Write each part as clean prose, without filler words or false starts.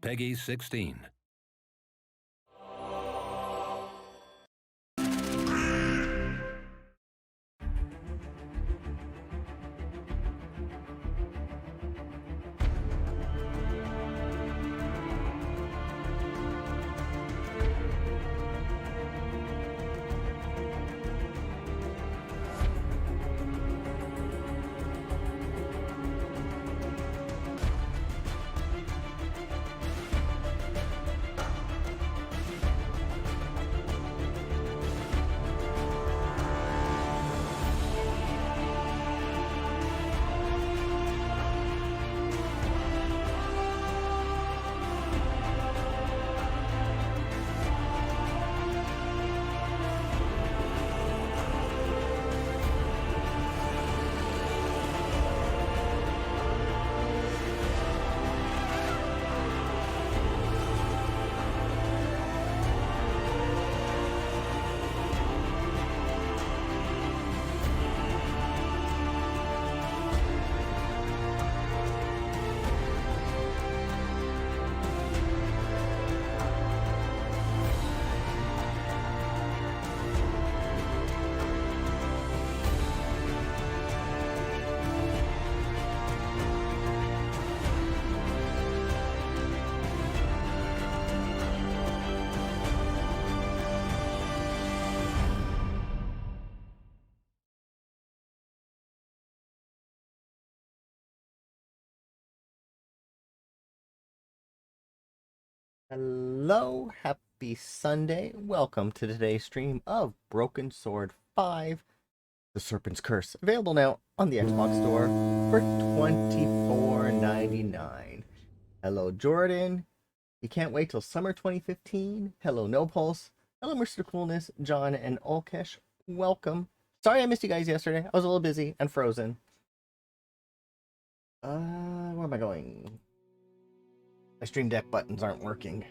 Peggy 16. Hello, happy Sunday. Welcome to today's stream of Broken Sword 5, The Serpent's Curse. Available now on the Xbox Store for $24.99. Hello, Jordan. You can't wait till summer 2015. Hello, No Pulse. Hello, Mr. Coolness, John, and Olkesh. Welcome. Sorry I missed you guys yesterday. I was a little busy and frozen. Where am I going? My Stream Deck buttons aren't working.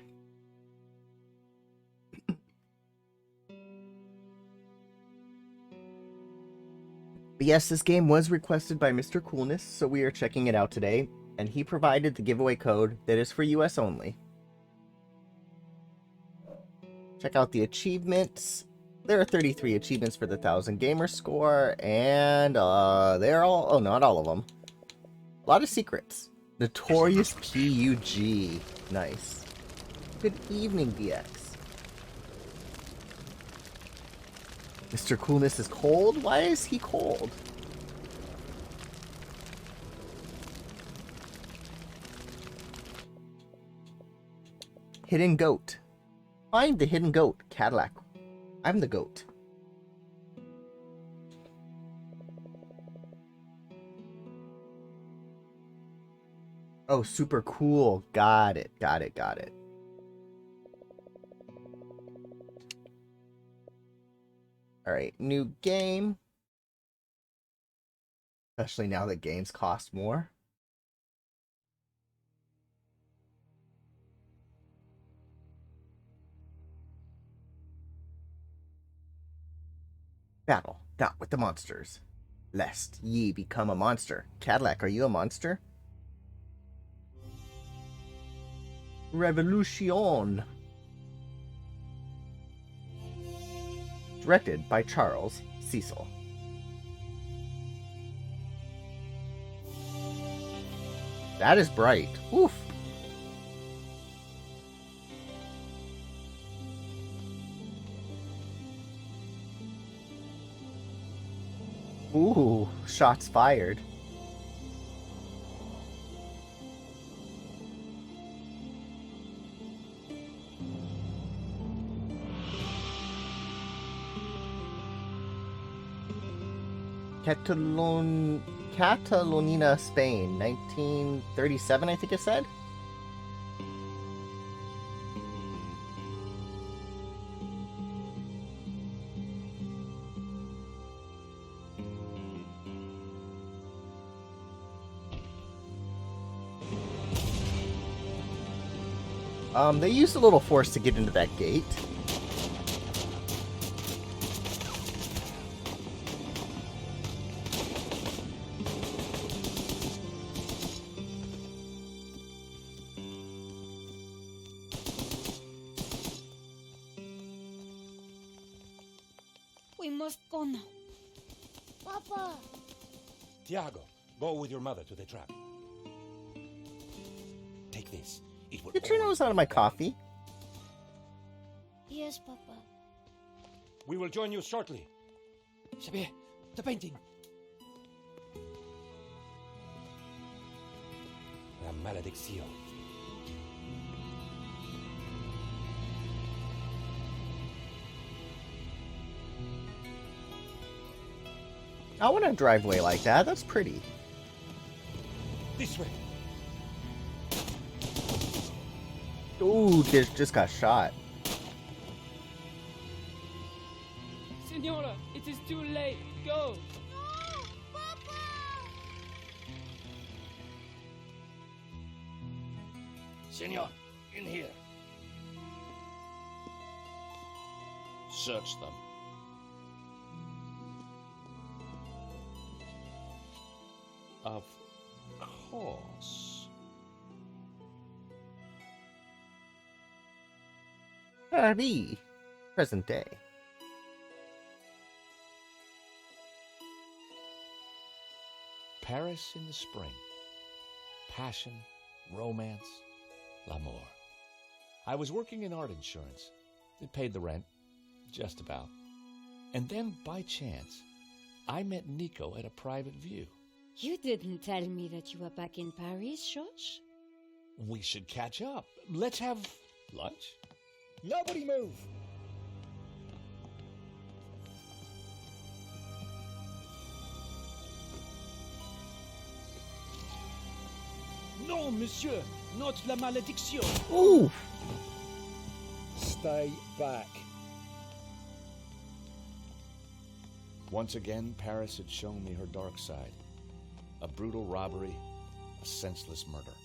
But yes, this game was requested by Mr. Coolness, so we are checking it out today, and he provided the giveaway code that is for US only. Check out the achievements. There are 33 achievements for the 1000 gamer score, and they're all, oh, not all of them. A lot of secrets. Notorious PUG. Nice. Good evening, BX. Mr. Coolness is cold? Why is he cold? Hidden goat. I'm the hidden goat, Cadillac. I'm the goat. Oh, super cool. Got it, got it, got it. Alright, new game. Especially now that games cost more. Battle, not with the monsters, lest ye become a monster. Cadillac, are you a monster? Revolution. Directed by Charles Cecil. That is bright. Oof. Ooh, shots fired. Catalunya, Spain, 1937, I think it said. They used a little force to get into that gate. We must go now. Papa! Tiago, go with your mother to the trap. Take this. It will Get your nose out of my coffee. Yes, Papa. We will join you shortly. Xavier, the painting. La maledicción. I want a driveway like that. That's pretty. This way. Ooh, just got shot. Senora, it is too late. Go. No! Papa! Senor, in here. Search them. Of course. Paris. Present day. Paris in the spring. Passion, romance, l'amour. I was working in art insurance. It paid the rent, just about. And then, by chance, I met Nico at a private view. You didn't tell me that you were back in Paris, George? We should catch up. Let's have lunch. Nobody move. Non, monsieur, not la malédiction. Ooh. Stay back. Once again, Paris had shown me her dark side. A brutal robbery, a senseless murder.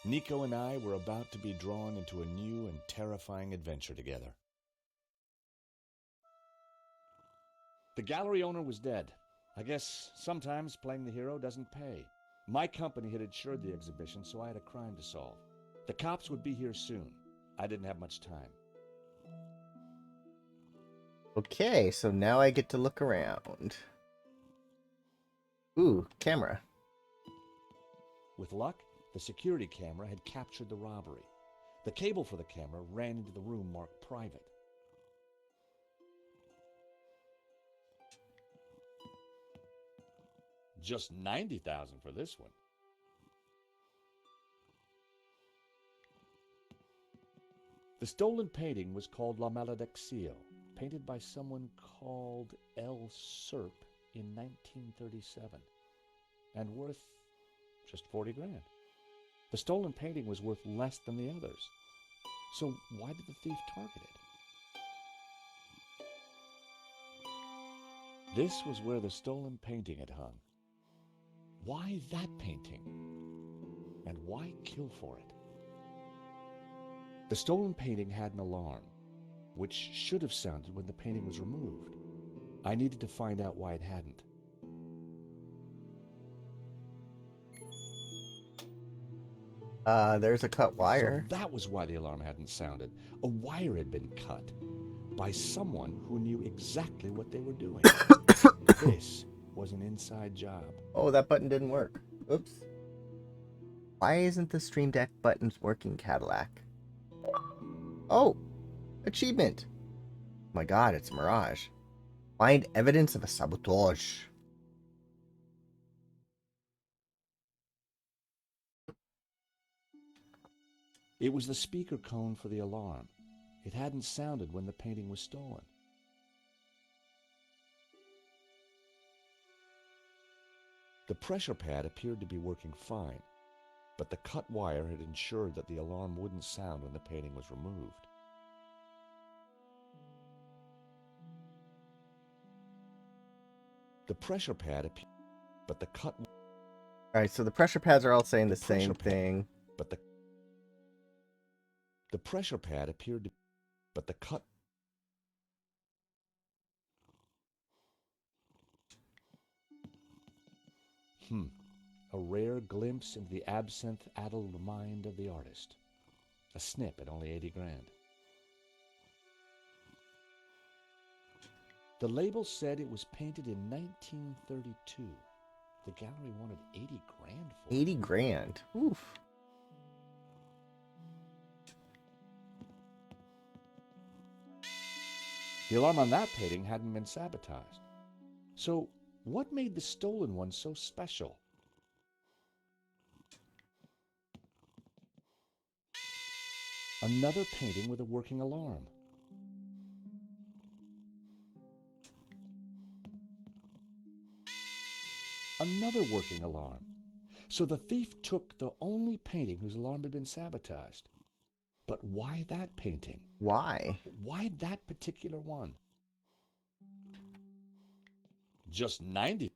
Nico and I were about to be drawn into a new and terrifying adventure together. The gallery owner was dead. I guess sometimes playing the hero doesn't pay. My company had insured the exhibition, so I had a crime to solve. The cops would be here soon. I didn't have much time. Okay, so now I get to look around. Ooh, camera. With luck, the security camera had captured the robbery. The cable for the camera ran into the room marked private. Just $90,000 for this one. The stolen painting was called La Malediccio, painted by someone called El Serp in 1937, and worth just 40 grand. The stolen painting was worth less than the others. So why did the thief target it? This was where the stolen painting had hung. Why that painting? And why kill for it? The stolen painting had an alarm, which should have sounded when the painting was removed. I needed to find out why it hadn't. There's a cut wire. So that was why the alarm hadn't sounded. A wire had been cut by someone who knew exactly what they were doing. This was an inside job. Oh, that button didn't work. Oops. Why isn't the Stream Deck buttons working, Cadillac? Oh! Achievement! Oh my god, it's Mirage. Find evidence of a sabotage. It was the speaker cone for the alarm. It hadn't sounded when the painting was stolen. The pressure pad appeared to be working fine, but the cut wire had ensured that the alarm wouldn't sound when the painting was removed. The pressure pad but the cut... Alright, so the pressure pads are all saying the same pressure pad- thing. But the pressure pad appeared to... But the cut... A rare glimpse into the absinthe-addled mind of the artist. A snip at only 80 grand. The label said it was painted in 1932. The gallery wanted 80 grand for it. 80 grand. Oof. The alarm on that painting hadn't been sabotaged. So, what made the stolen one so special? Another painting with a working alarm. Another working alarm. So the thief took the only painting whose alarm had been sabotaged. But why that painting? Why? Why that particular one? Just 90.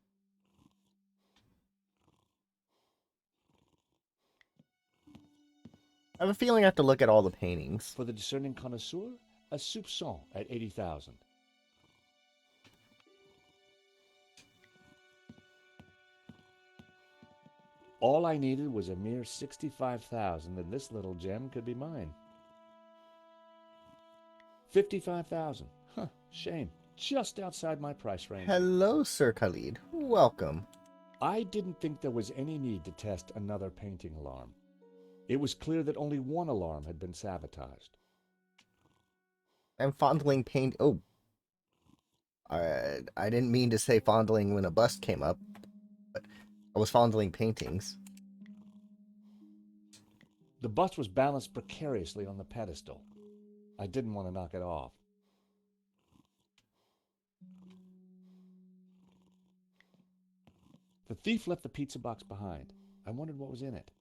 I have a feeling I have to look at all the paintings. For the discerning connoisseur, a soupçon at 80,000. All I needed was a mere 65,000, and this little gem could be mine. 55,000. Huh, shame. Just outside my price range. Hello, Sir Khalid. Welcome. I didn't think there was any need to test another painting alarm. It was clear that only one alarm had been sabotaged. I'm fondling paint. Oh. I didn't mean to say fondling when a bust came up, but I was fondling paintings. The bust was balanced precariously on the pedestal. I didn't want to knock it off. The thief left the pizza box behind. I wondered what was in it.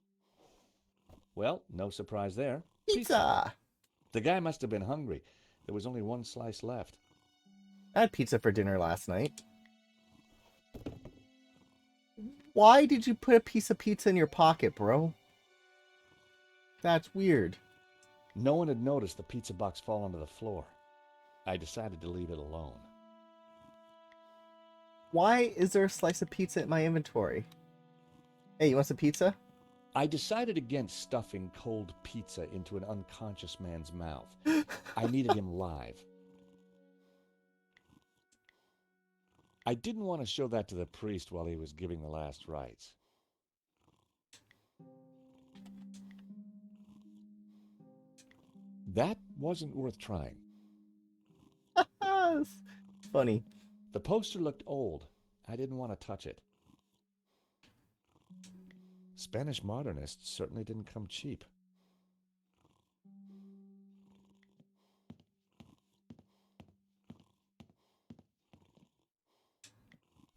Well, no surprise there. Pizza! The guy must have been hungry. There was only one slice left. I had pizza for dinner last night. Why did you put a piece of pizza in your pocket, bro? That's weird. No one had noticed the pizza box fall onto the floor. I decided to leave it alone. Why is there a slice of pizza in my inventory? Hey, you want some pizza? I decided against stuffing cold pizza into an unconscious man's mouth. I needed him live. I didn't want to show that to the priest while he was giving the last rites. That wasn't worth trying. It's funny. The poster looked old. I didn't want to touch it. Spanish modernists certainly didn't come cheap.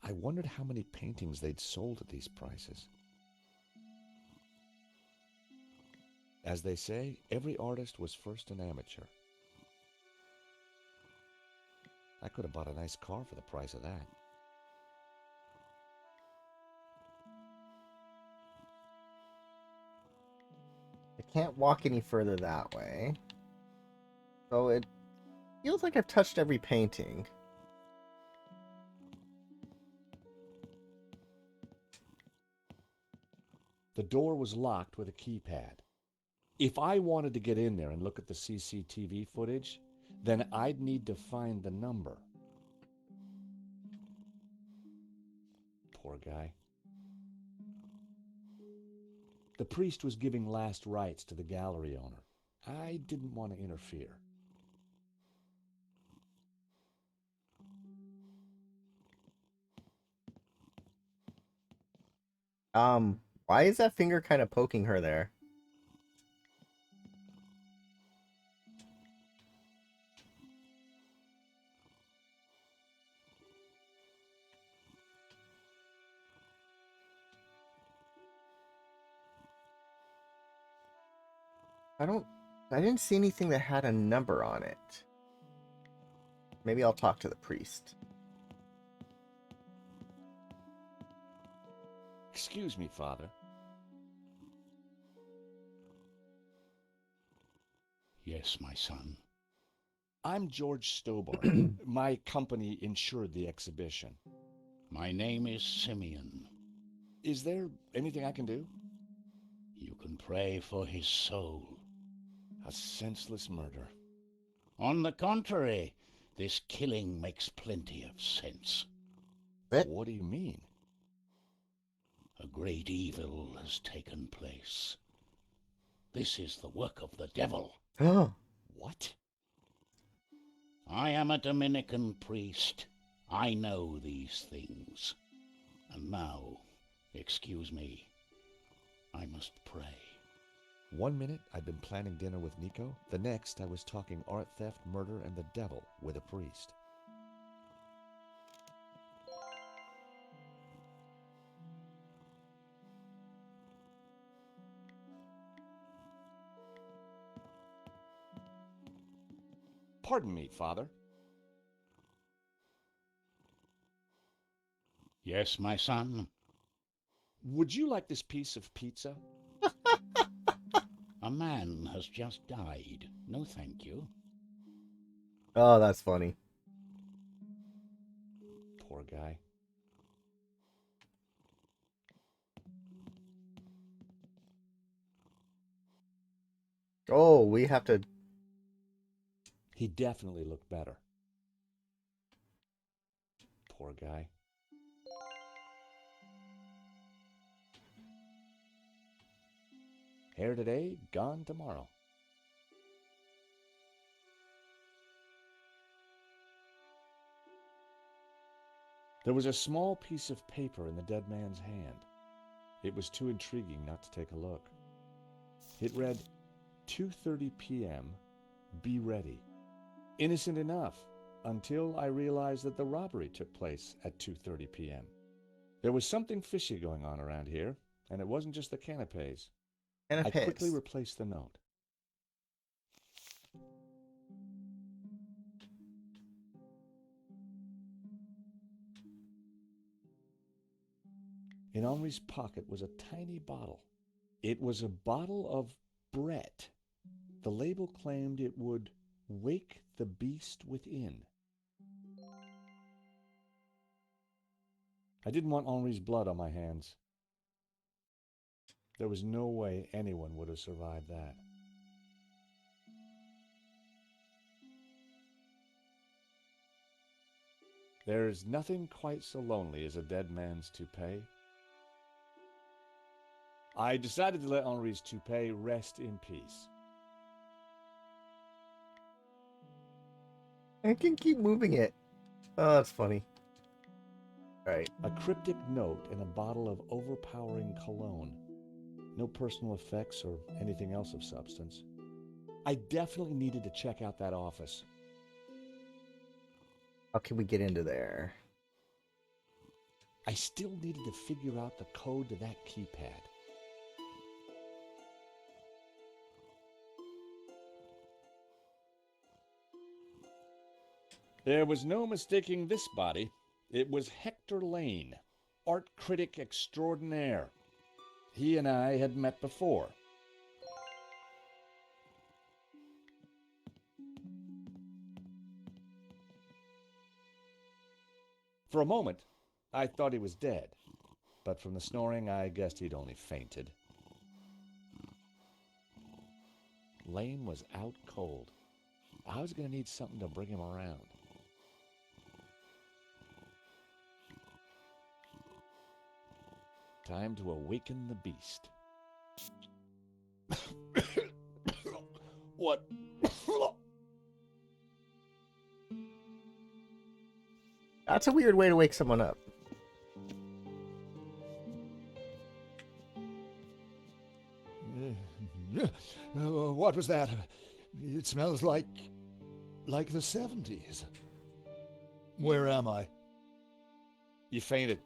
I wondered how many paintings they'd sold at these prices. As they say, every artist was first an amateur. I could have bought a nice car for the price of that. I can't walk any further that way. So it feels like I've touched every painting. The door was locked with a keypad. If I wanted to get in there and look at the CCTV footage, then I'd need to find the number. Poor guy. The priest was giving last rites to the gallery owner. I didn't want to interfere. Why is that finger kind of poking her there? I didn't see anything that had a number on it. Maybe I'll talk to the priest. Excuse me, Father. Yes, my son. I'm George Stobart. My company insured the exhibition. My name is Simeon. Is there anything I can do? You can pray for his soul. A senseless murder. On the contrary, this killing makes plenty of sense. But What do you mean? A great evil has taken place. This is the work of the devil. oh, What? I am a Dominican priest. I know these things. And now, excuse me, I must pray. 1 minute I'd been planning dinner with Nico. The next I was talking art theft, murder, and the devil with a priest. Pardon me, Father. Yes, my son? Would you like this piece of pizza? A man has just died. No, thank you. oh, that's funny. Poor guy. Oh, we have to. He definitely looked better. Poor guy. Here today, gone tomorrow. There was a small piece of paper in the dead man's hand. It was too intriguing not to take a look. It read, 2:30 p.m., be ready. Innocent enough, until I realized that the robbery took place at 2:30 p.m. There was something fishy going on around here, and it wasn't just the canapes. I quickly replaced the note. In Henri's pocket was a tiny bottle. It was a bottle of Brett. The label claimed it would wake the beast within. I didn't want Henri's blood on my hands. There was no way anyone would have survived that. There's nothing quite so lonely as a dead man's toupee. I decided to let Henri's toupee rest in peace. I can keep moving it. Oh, that's funny. All right. A cryptic note and a bottle of overpowering cologne. No personal effects or anything else of substance. I definitely needed to check out that office. How can we get into there? I still needed to figure out the code to that keypad. There was no mistaking this body. It was Hector Lane, art critic extraordinaire. He and I had met before. For a moment, I thought he was dead, but from the snoring, I guessed he'd only fainted. Lane was out cold. I was going to need something to bring him around. Time to awaken the beast. What? That's a weird way to wake someone up. What was that? It smells like the 70s. Where am I? You fainted.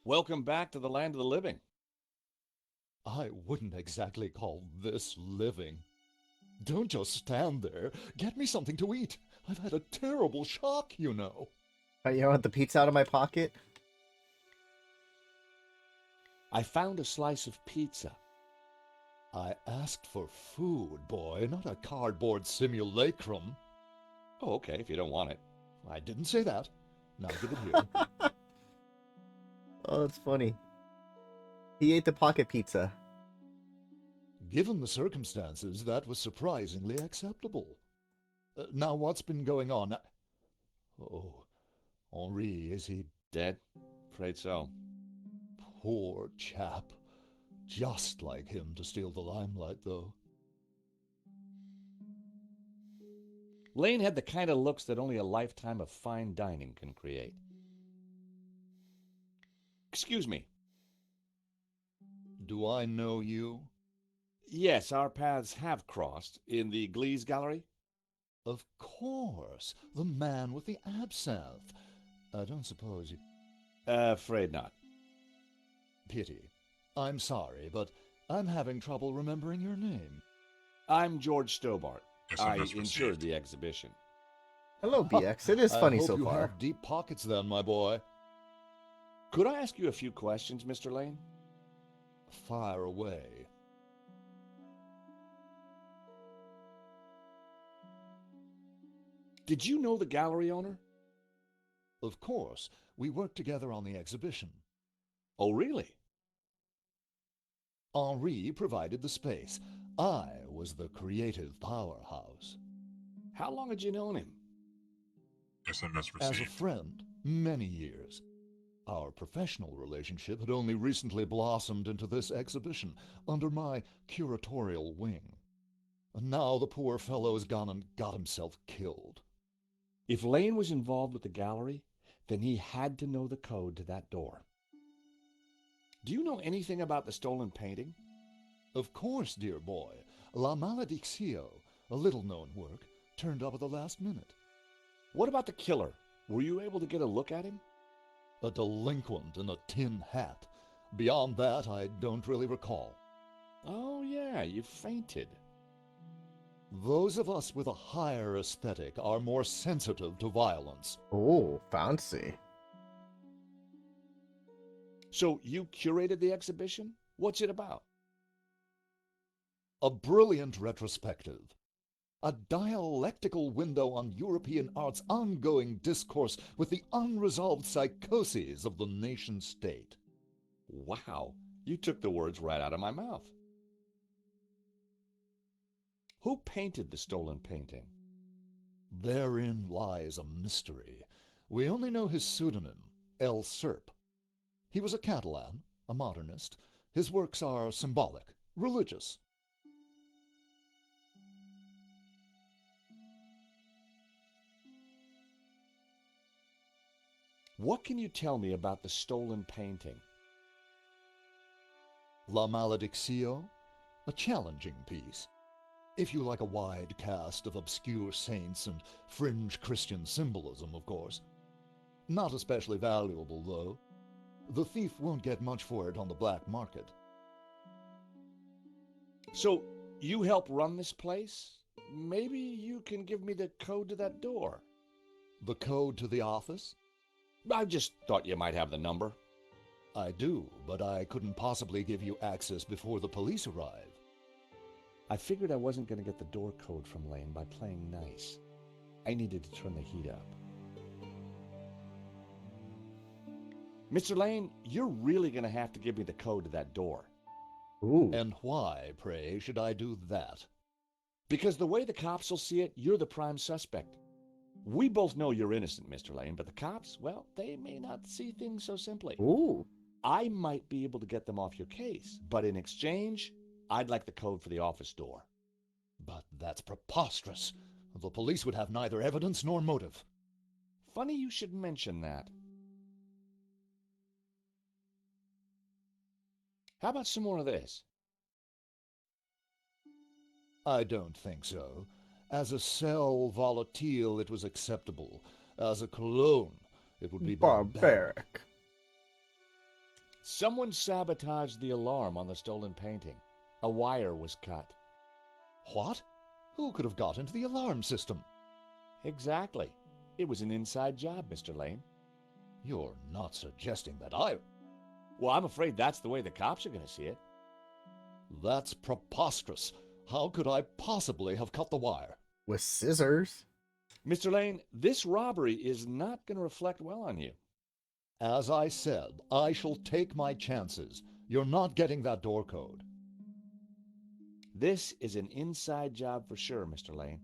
Welcome back to the land of the living. I wouldn't exactly call this living. Don't just stand there. Get me something to eat. I've had a terrible shock, you know. Oh, you want the pizza out of my pocket? I found a slice of pizza. I asked for food, boy, not a cardboard simulacrum. Oh, okay, if you don't want it. I didn't say that. Now give it here. Oh, that's funny. He ate the pocket pizza. Given the circumstances, that was surprisingly acceptable. Now, what's been going on? Oh, Henri, is he Dead? Afraid so. poor chap? Just like him to steal the limelight, though. Lane had the kind of looks that only a lifetime of fine dining can create. Excuse me. Do I know you? Yes, our paths have crossed in the Glees Gallery. Of course, the man with the absinthe. I don't suppose you... Afraid not. Pity. I'm sorry, but I'm having trouble remembering your name. I'm George Stobart. I SMS insured received. the exhibition. Hello, BX. It is funny I hope so you far. have deep pockets then, my boy. Could I ask you a few questions, Mr. Lane? Fire away. Did you know the gallery owner? Of course, we worked together on the exhibition. Oh, really? Henri provided the space. I was the creative powerhouse. How long had you known him? SMS As a received. friend, many years. Our professional relationship had only recently blossomed into this exhibition, under my curatorial wing. And now the poor fellow has gone and got himself killed. If Lane was involved with the gallery, then he had to know the code to that door. Do you know anything about the stolen painting? Of course, dear boy. La Maledictio, a little-known work, turned up at the last minute. What about the killer? Were you able to get a look at him? A delinquent in a tin hat. Beyond that, I don't really recall. Oh, yeah, you fainted. Those of us with a higher aesthetic are more sensitive to violence. Oh, fancy. So you curated the exhibition? What's it about? A brilliant retrospective. A dialectical window on European art's ongoing discourse with the unresolved psychoses of the nation-state. Wow, you took the words right out of my mouth. Who painted the stolen painting? Therein lies a mystery. We only know his pseudonym, El Serp. He was a Catalan, a modernist. His works are symbolic, religious. What can you tell me about the stolen painting? La Maledictio, a challenging piece. If you like a wide cast of obscure saints and fringe Christian symbolism, of course. Not especially valuable, though. The thief won't get much for it on the black market. So, you help run this place? Maybe you can give me the code to that door. The code to the office? I just thought you might have the number. I do, but I couldn't possibly give you access before the police arrive. I figured I wasn't going to get the door code from Lane by playing nice. I needed to turn the heat up. Mr. Lane, you're really going to have to give me the code to that door. Ooh. And why, pray, should I do that? Because the way the cops will see it, you're the prime suspect. We both know you're innocent, Mr. Lane, but the cops, well, they may not see things so simply. Ooh. I might be able to get them off your case, but in exchange, I'd like the code for the office door. But that's preposterous. The police would have neither evidence nor motive. Funny you should mention that. How about some more of this? I don't think so. As a sal volatile, it was acceptable. As a cologne, it would be barbaric. Someone sabotaged the alarm on the stolen painting. A wire was cut. What? Who could have got into the alarm system? Exactly. It was an inside job, Mr. Lane. You're not suggesting that I... Well, I'm afraid that's the way the cops are going to see it. That's preposterous. How could I possibly have cut the wire? With scissors. Mr. Lane, this robbery is not going to reflect well on you. As I said, I shall take my chances. You're not getting that door code. This is an inside job for sure, Mr. Lane.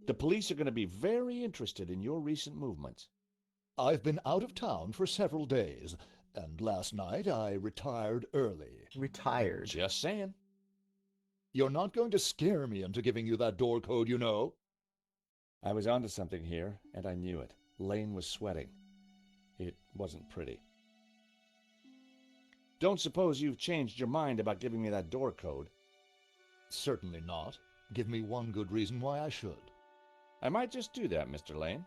The police are going to be very interested in your recent movements. I've been out of town for several days, and last night I retired early. Retired. Just saying. You're not going to scare me into giving you that door code, you know. I was onto something here, and I knew it. Lane was sweating. It wasn't pretty. Don't suppose you've changed your mind about giving me that door code? Certainly not. Give me one good reason why I should. I might just do that, Mr. Lane.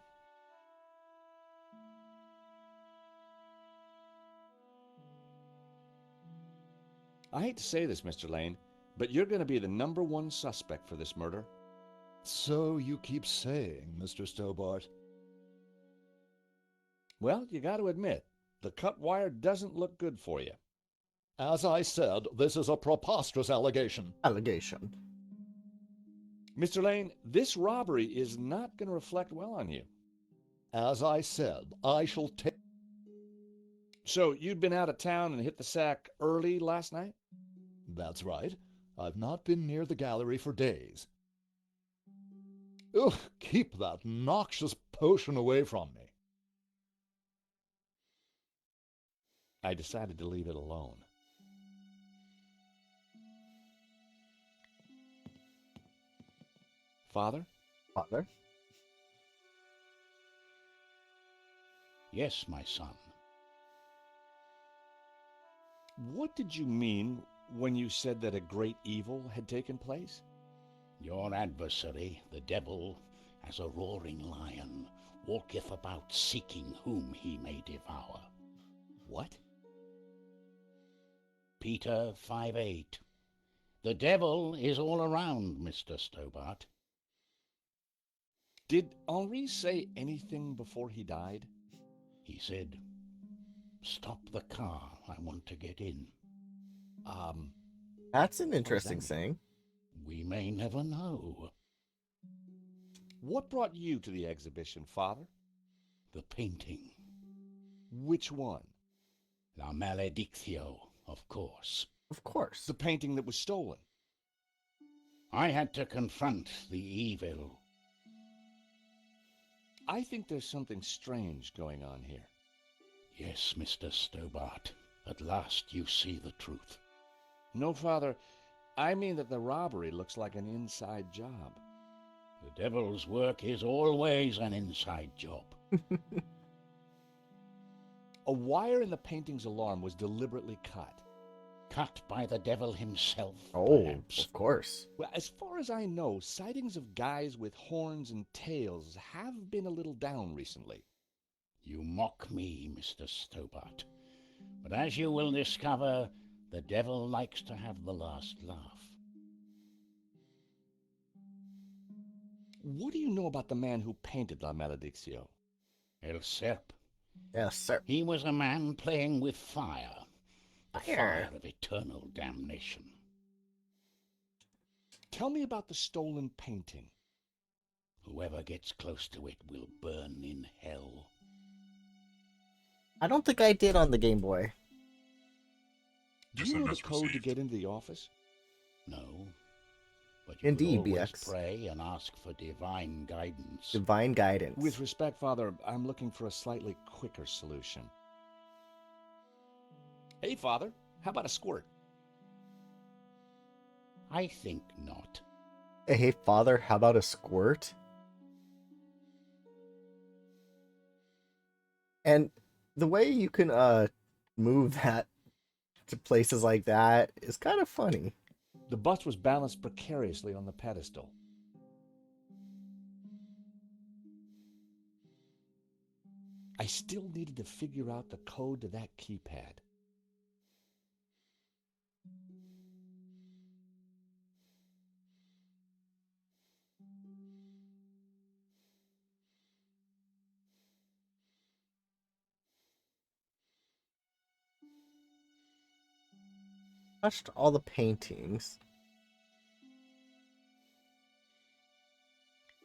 I hate to say this, Mr. Lane, but you're going to be the #1 suspect for this murder. So you keep saying, Mr. Stobart. Well, you got to admit, the cut wire doesn't look good for you. As I said, this is a preposterous allegation. Allegation. Mr. Lane, this robbery is not going to reflect well on you. As I said, I shall take... So you'd been out of town and hit the sack early last night? That's right. I've not been near the gallery for days. Ugh, keep that noxious potion away from me. I decided to leave it alone. Father? Father? Yes, my son. What did you mean when you said that a great evil had taken place? Your adversary, the devil, as a roaring lion, walketh about seeking whom he may devour. What? Peter 5:8. The devil is all around, Mr. Stobart. Did Henri say anything before he died? He said, "Stop the car, I want to get in." That's an does interesting that saying. We may never know. What brought you to the exhibition, Father? The painting. Which one? La Maledictio, of course. Of course. The painting that was stolen. I had to confront the evil. I think there's something strange going on here. Yes, Mr. Stobart. At last you see the truth. No, Father, I mean that the robbery looks like an inside job. The devil's work is always an inside job. A wire in the painting's alarm was deliberately cut. Cut by the devil himself, Oh, perhaps. of course. Well, as far as I know, sightings of guys with horns and tails have been a little down recently. You mock me, Mr. Stobart. But as you will discover, the devil likes to have the last laugh. What do you know about the man who painted La Maledictio? El Serp. Yes, sir. He was a man playing with fire. The Fire. fire of eternal damnation. Tell me about the stolen painting. Whoever gets close to it will burn in hell. I don't think I did on the Game Boy. Do you know the SMS code to received. get into the office? No. But you Indeed, could always BX. pray and ask for divine guidance. Divine guidance. With respect, Father, I'm looking for a slightly quicker solution. Hey, Father, how about a squirt? I think not. Hey, Father, how about a squirt? And the way you can move that to places like that is kind of funny. The bust was balanced precariously on the pedestal. I still needed to figure out the code to that keypad. touched all the paintings.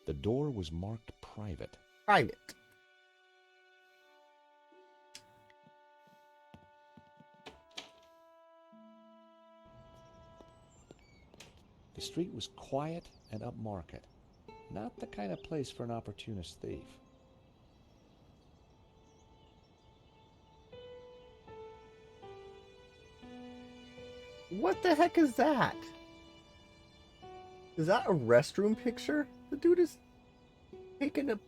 The door was marked private. Private. The street was quiet and upmarket. Not the kind of place for an opportunist thief. What the heck is that? Is that a restroom picture? The dude is taking a...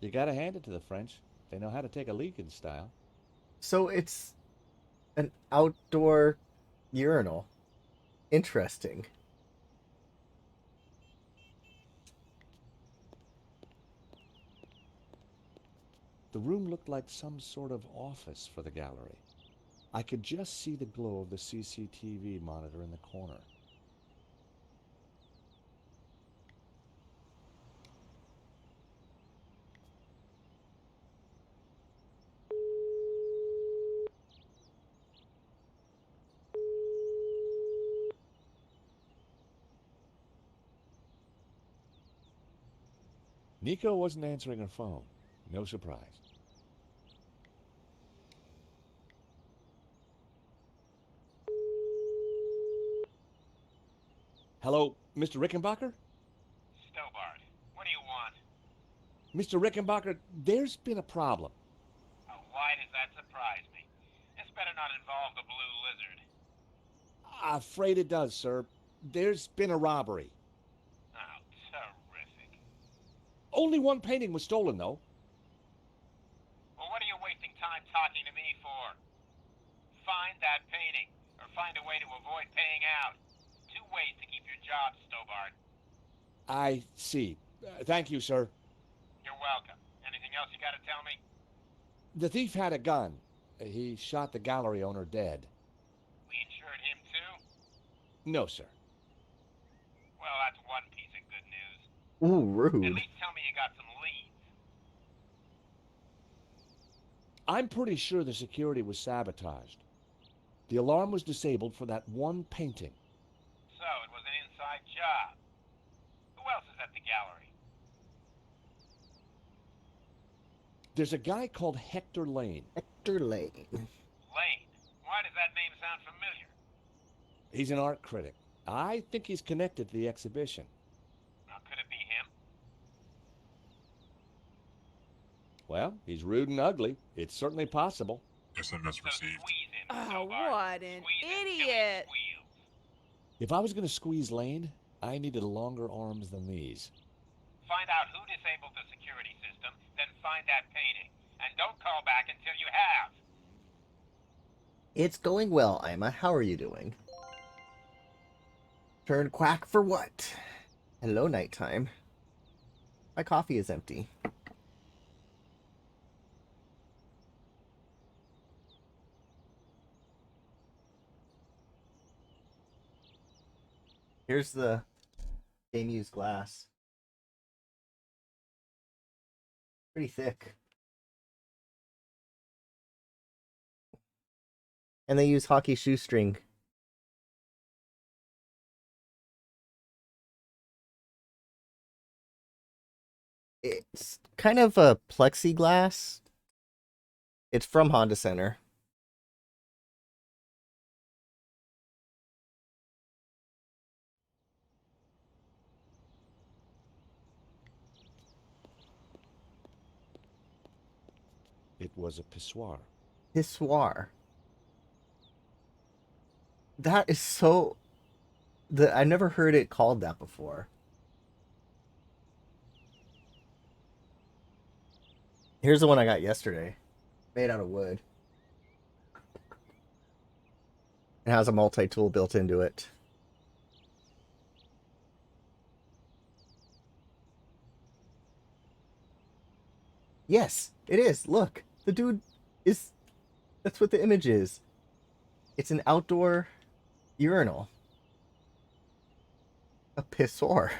You gotta hand it to the French. They know how to take a leak in style. So it's an outdoor urinal. Interesting. The room looked like some sort of office for the gallery. I could just see the glow of the CCTV monitor in the corner. Nico wasn't answering her phone. No surprise. Hello, Mr. Rickenbacker? Stobart, what do you want? Mr. Rickenbacker, there's been a problem. Why does that surprise me? This better not involve the Blue Lizard. Afraid it does, sir. There's been a robbery. Oh, terrific. Only one painting was stolen, though. Well, what are you wasting time talking to me for? Find that painting, or find a way to avoid paying out. Two ways to keep your job, Stobart. I see. Thank you, sir. You're welcome. Anything else you gotta tell me? The thief had a gun. He shot the gallery owner dead. We insured him too? No, sir. Well, that's one piece of good news. Ooh, At rude. least tell me you got some leads. I'm pretty sure the security was sabotaged. The alarm was disabled for that one painting. So, it was an inside job. Who else is at the gallery? There's a guy called Hector Lane. Hector Lane. Lane. Why does that name sound familiar? He's an art critic. I think he's connected to the exhibition. Now, could it be him? Well, he's rude and ugly. It's certainly possible. SMS So received. squeeze him, Oh, Stobart. what an Squeeze him till he idiot. squeals. If I was going to squeeze Lane, I needed longer arms than these. Find out who disabled the security system, then find that painting. And don't call back until you have. It's going well, Ima. How are you doing? Turn quack for what? Hello, nighttime. My coffee is empty. Here's the game used glass. Pretty thick. And they use hockey shoestring. It's kind of a plexiglass. It's from Honda Center. It was a pissoir. Pissoir. That is so... I've never heard it called that before. Here's the one I got yesterday. Made out of wood. It has a multi-tool built into it. Yes, it is. Look, the dude is... That's what the image is. It's an outdoor urinal. A pissoir.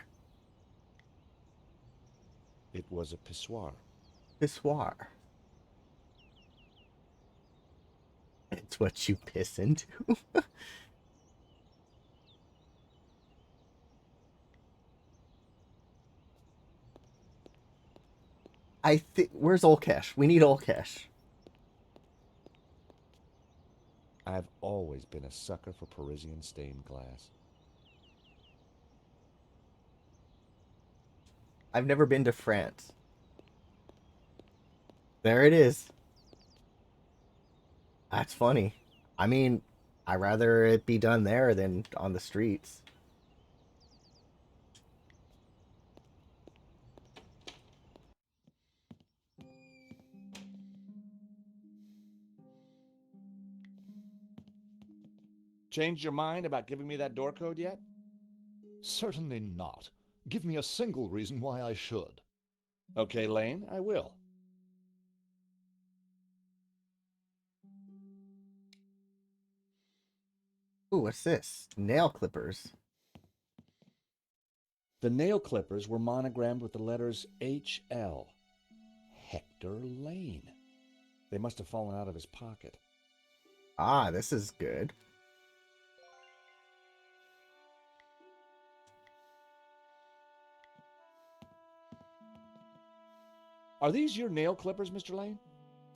It was a pissoir. Pissoir. It's what you piss into. I think. Where's Olkesh? We need Olkesh. I've always been a sucker for Parisian stained glass. I've never been to France. There it is. That's funny. I mean, I'd rather it be done there than on the streets. Changed your mind about giving me that door code yet? Certainly not. Give me a single reason why I should. Okay, Lane, I will. Ooh, what's this? Nail clippers. The nail clippers were monogrammed with the letters HL. Hector Lane. They must have fallen out of his pocket. Ah, this is good. Are these your nail clippers, Mr. Lane?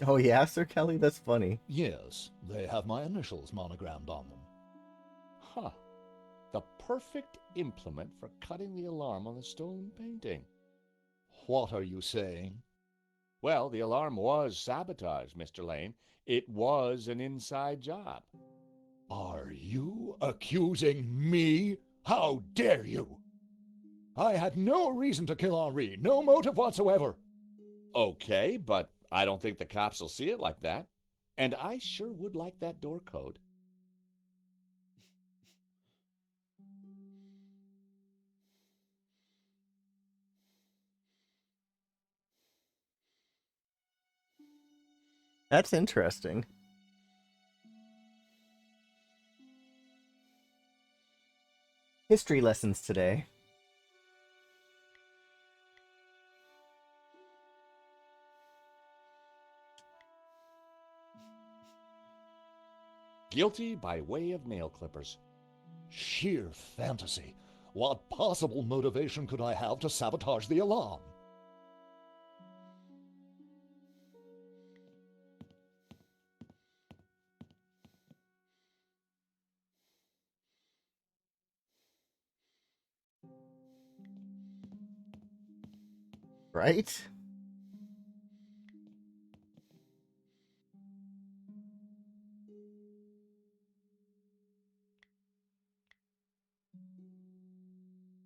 Oh yeah, Sir Kelly? That's funny. Yes, they have my initials monogrammed on them. Huh. The perfect implement for cutting the alarm on the stolen painting. What are you saying? Well, the alarm was sabotaged, Mr. Lane. It was an inside job. Are you accusing me? How dare you? I had no reason to kill Henri, no motive whatsoever. Okay, but I don't think the cops will see it like that. And I sure would like that door code. That's interesting. History lessons today. Guilty by way of nail clippers. Sheer fantasy. What possible motivation could I have to sabotage the alarm? Right?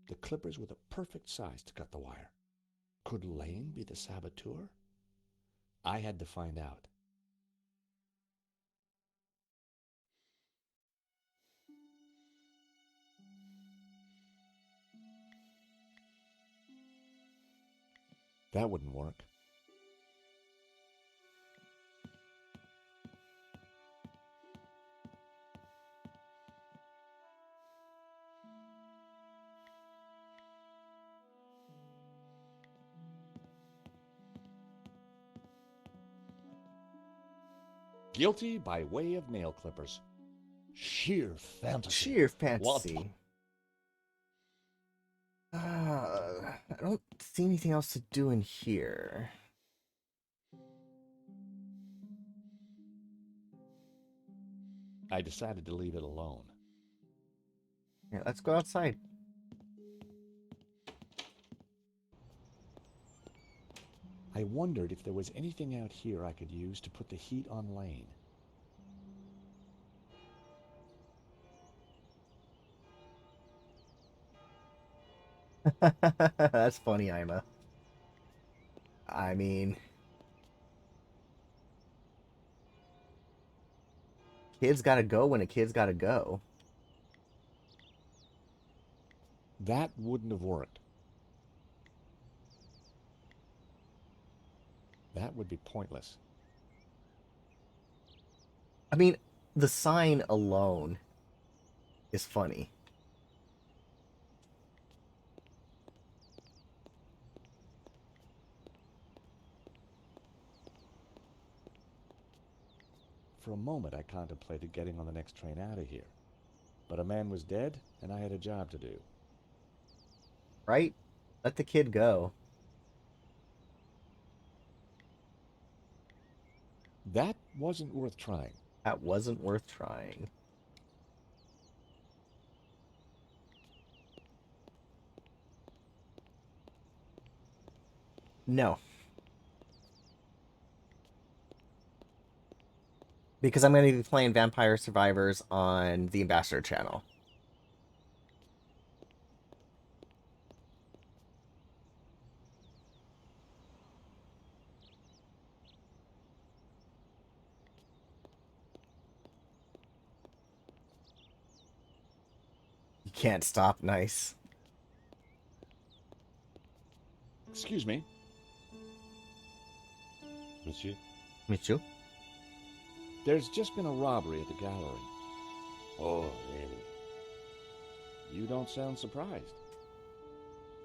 The clippers were the perfect size to cut the wire. Could Lane be the saboteur? I had to find out. That wouldn't work. Guilty by way of nail clippers. Sheer fantasy. Sheer fantasy. I don't see anything else to do in here. I decided to leave it alone. Here, let's go outside. I wondered if there was anything out here I could use to put the heat on Lane. That's funny, Ima. I mean, kids gotta go when a kid's gotta go. That wouldn't have worked. That would be pointless. I mean, the sign alone is funny. for a moment I contemplated getting on the next train out of here. But a man was dead, and I had a job to do. Right? Let the kid go. That wasn't worth trying. That wasn't worth trying. No. Because I'm going to be playing Vampire Survivors on the Ambassador channel. You can't stop, nice. Excuse me. Monsieur? Michu? There's just been a robbery at the gallery. Oh, really? You don't sound surprised.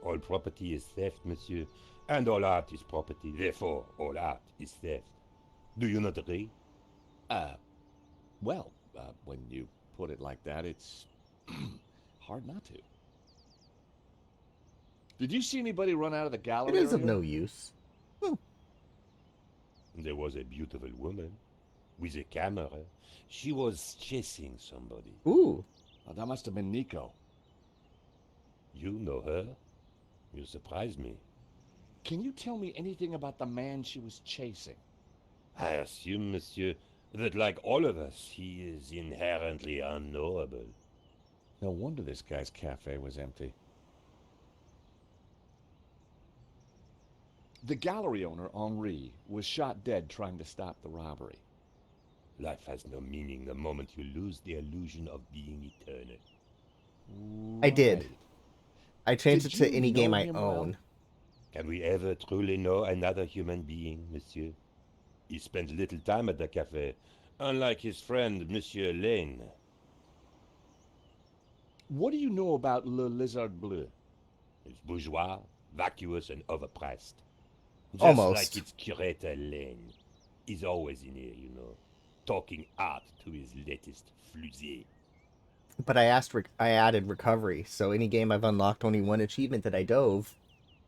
All property is theft, monsieur, and all art is property. Therefore, all art is theft. Do you not agree? When you put it like that, it's hard not to. Did you see anybody run out of the gallery It is of earlier? no use. There was a beautiful woman with a camera. She was chasing somebody. Ooh. Oh, that must have been Nico. You know her? You surprise me. Can you tell me anything about the man she was chasing? I assume, monsieur, that like all of us, he is inherently unknowable. No wonder this guy's cafe was empty. The gallery owner, Henri, was shot dead trying to stop the robbery. Life has no meaning the moment you lose the illusion of being eternal. I did. Right. I changed Did it to you any know game I him own. well? Can we ever truly know another human being, monsieur? He spent little time at the cafe, unlike his friend, Monsieur Lane. What do you know about Le Lizard Bleu? It's bourgeois, vacuous, and overpriced. Just Almost. like its curator Lane. He's always in here, you know, talking art to his latest flusée. But I added recovery, so any game I've unlocked only one achievement that I dove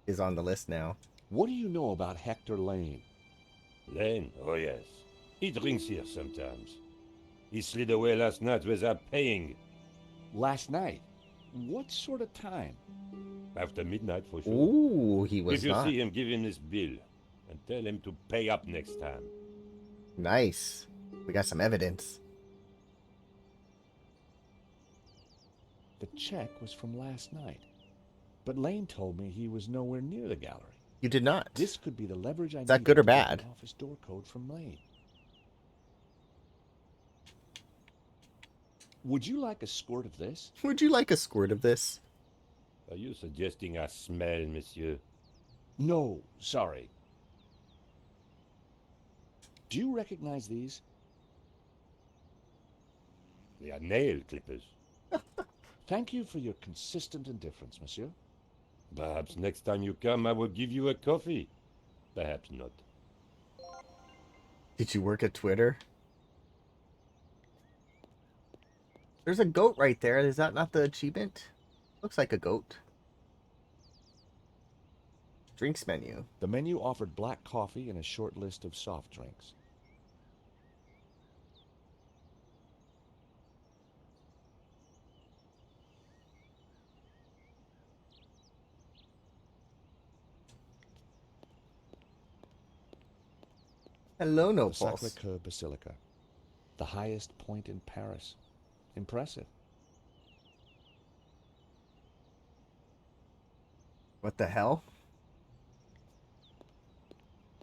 is on the list now. What do you know about Hector Lane? Lane? Oh yes. He drinks here sometimes. He slid away last night without paying. Last night? What sort of time? After midnight, for sure. Ooh, he was If you not. see him, give him this bill. And tell him to pay up next time. Nice. We got some evidence. The check was from last night. But Lane told me he was nowhere near the gallery. You did not. This could be the leverage I need. Is that good or to get bad? the office door code from Lane. Would you like a squirt of this? Would you like a squirt of this? Are you suggesting I smell, monsieur? No, sorry. Do you recognize these? They are nail clippers. Thank you for your consistent indifference, monsieur. Perhaps next time you come, I will give you a coffee. Perhaps not. Did you work at Twitter? There's a goat right there. Is that not the achievement? Looks like a goat. Drinks menu. The menu offered black coffee and a short list of soft drinks. Hello, no The pulse. Sacré-Cœur Basilica, the highest point in Paris. Impressive. What the hell?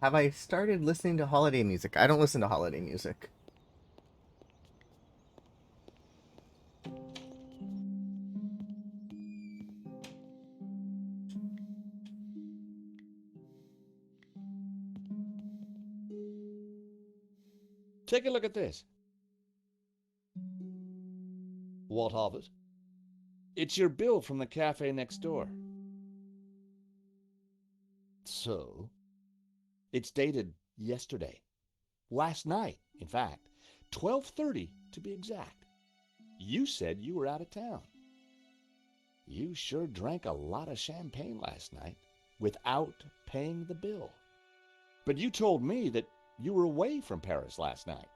Have I started listening to holiday music? I don't listen to holiday music. Take a look at this. What of it? It's your bill from the cafe next door. So? It's dated yesterday. Last night, in fact. 12:30 to be exact. You said you were out of town. You sure drank a lot of champagne last night without paying the bill. But you told me that you were away from Paris last night.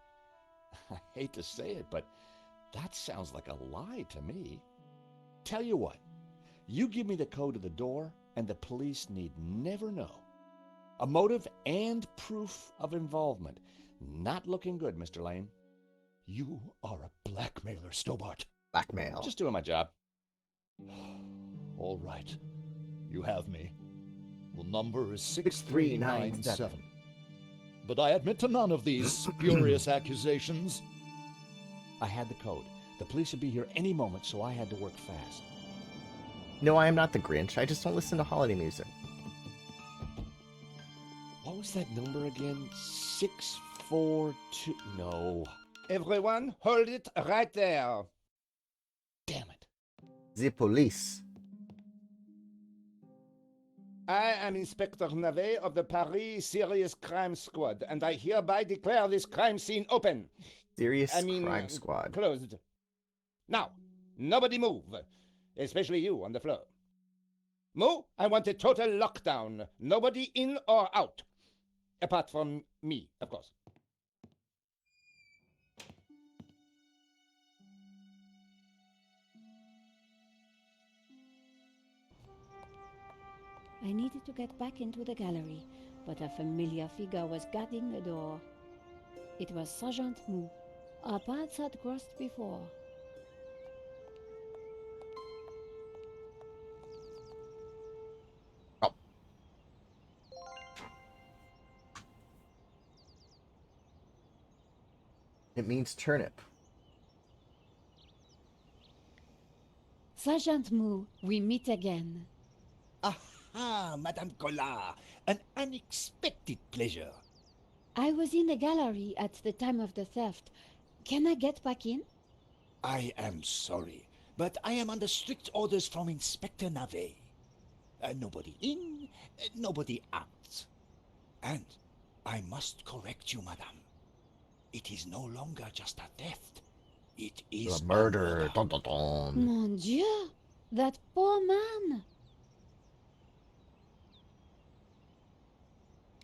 I hate to say it, but that sounds like a lie to me. Tell you what, you give me the code to the door, and the police need never know. A motive and proof of involvement. Not looking good, Mr. Lane. You are a blackmailer, Stobart. Blackmail. Just doing my job. All right. You have me. The number is 6397. 6397. But I admit to none of these spurious accusations. I had the code. The police would be here any moment, so I had to work fast. No, I am not the Grinch. I just don't listen to holiday music. What was that number again? 642... No. Everyone, hold it right there. Damn it. The police. I am Inspector Navet of the Paris Serious Crime Squad, and I hereby declare this crime scene open. Serious Crime Squad. Closed. Now, nobody move, especially you on the floor. Mo, I want a total lockdown. Nobody in or out. Apart from me, of course. I needed to get back into the gallery, but a familiar figure was guarding the door. It was Sergeant Mou. Our paths had crossed before. Oh. It means turnip. Sergeant Mou, we meet again. Aha, Madame Collard, an unexpected pleasure. I was in the gallery at the time of the theft. Can I get back in? I am sorry, but I am under strict orders from Inspector Navet. Nobody in, nobody out. And I must correct you, madame. It is no longer just a theft. It is A murder. Dun, dun, dun. Mon Dieu! That poor man!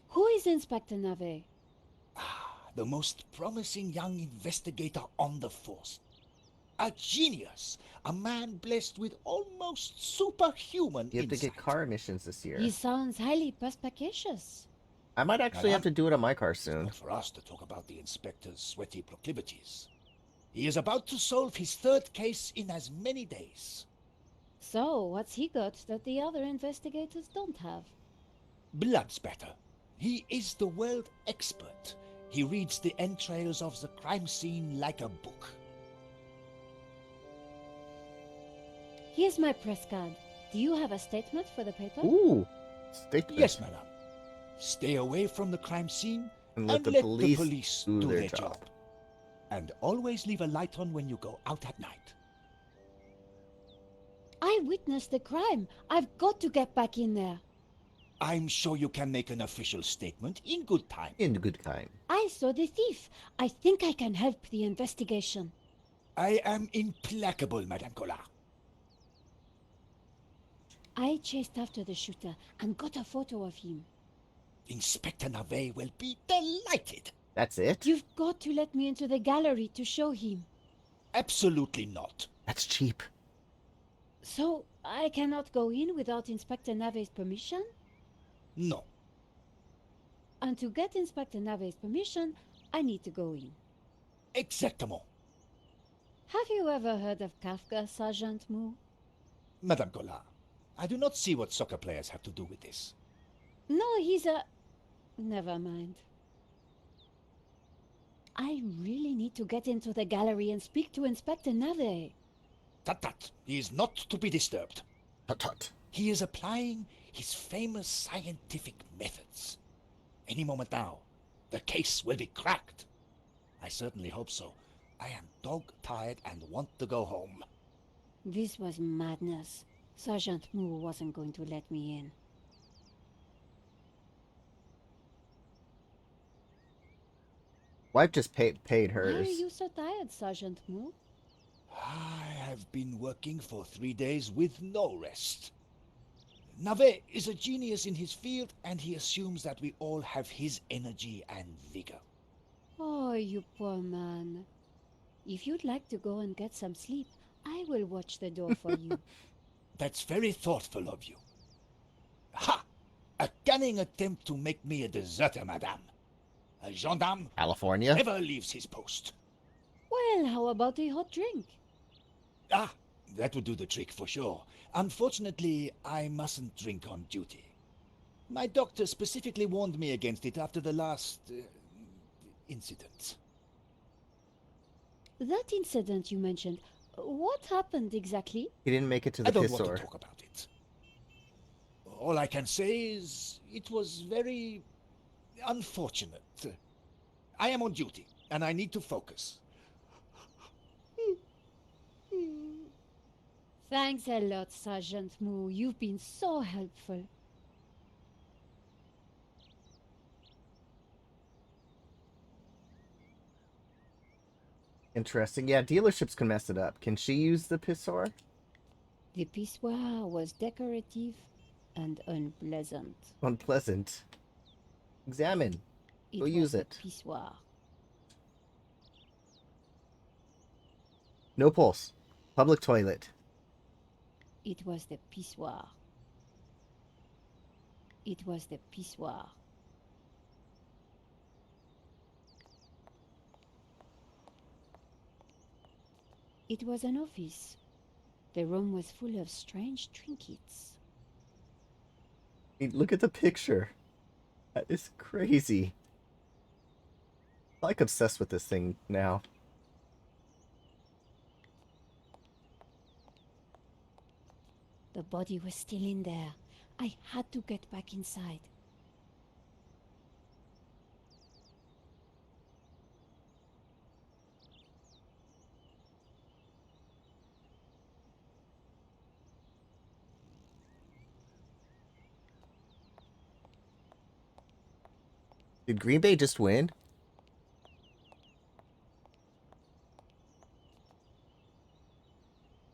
Who is Inspector Navet? The most promising young investigator on the force. A genius, a man blessed with almost superhuman You have to insight. get car emissions this year. He sounds highly perspicacious. I might actually have to do it on my car soon. Not for us to talk about the inspector's sweaty proclivities. He is about to solve his third case in as many days. So, what's he got that the other investigators don't have? Blood spatter. He is the world expert. He reads the entrails of the crime scene like a book. Here's my press card. Do you have a statement for the paper? Ooh, statement. Yes, madame. Stay away from the crime scene And let the police do their job. And always leave a light on when you go out at night. I witnessed the crime. I've got to get back in there. I'm sure you can make an official statement in good time. In good time. I saw the thief. I think I can help the investigation. I am implacable, Madame Collard. I chased after the shooter and got a photo of him. Inspector Navet will be delighted. That's it? You've got to let me into the gallery to show him. Absolutely not. That's cheap. So, I cannot go in without Inspector Navet's permission? No. And to get Inspector Navet's permission, I need to go in. Exactement. Have you ever heard of Kafka, Sergeant Mou? Madame Collard, I do not see what soccer players have to do with this. No, he's a... Never mind. I really need to get into the gallery and speak to Inspector Navet. Tut tut, he is not to be disturbed. Tut tut. He is applying his famous scientific methods. Any moment now, the case will be cracked. I certainly hope so. I am dog-tired and want to go home. This was madness. Sergeant Mou wasn't going to let me in. Wife just paid Why are hers. you so tired, Sergeant Moo? I have been working for 3 days with no rest. Navet is a genius in his field, and he assumes that we all have his energy and vigor. Oh, you poor man. If you'd like to go and get some sleep, I will watch the door for you. That's very thoughtful of you. Ha! A cunning attempt to make me a deserter, madame. A gendarme California. never leaves his post. Well, how about a hot drink? Ah, that would do the trick for sure. Unfortunately, I mustn't drink on duty. My doctor specifically warned me against it after the last incident. That incident you mentioned, what happened exactly? He didn't make it to the I don't want to pissor. talk about it. All I can say is it was very unfortunate. I am on duty, and I need to focus. Thanks a lot, Sergeant Moo. You've been so helpful. Interesting. Yeah, dealerships can mess it up. Can she use the pissor? The pissoir was decorative and unpleasant. Unpleasant. Examine. Go It use was it. the pissoir. No pulse. Public toilet. It was the pissoir. It was the pissoir. It was an office. The room was full of strange trinkets. Look at the picture. That is crazy. I'm like obsessed with this thing now. The body was still in there. I had to get back inside. Did Green Bay just win?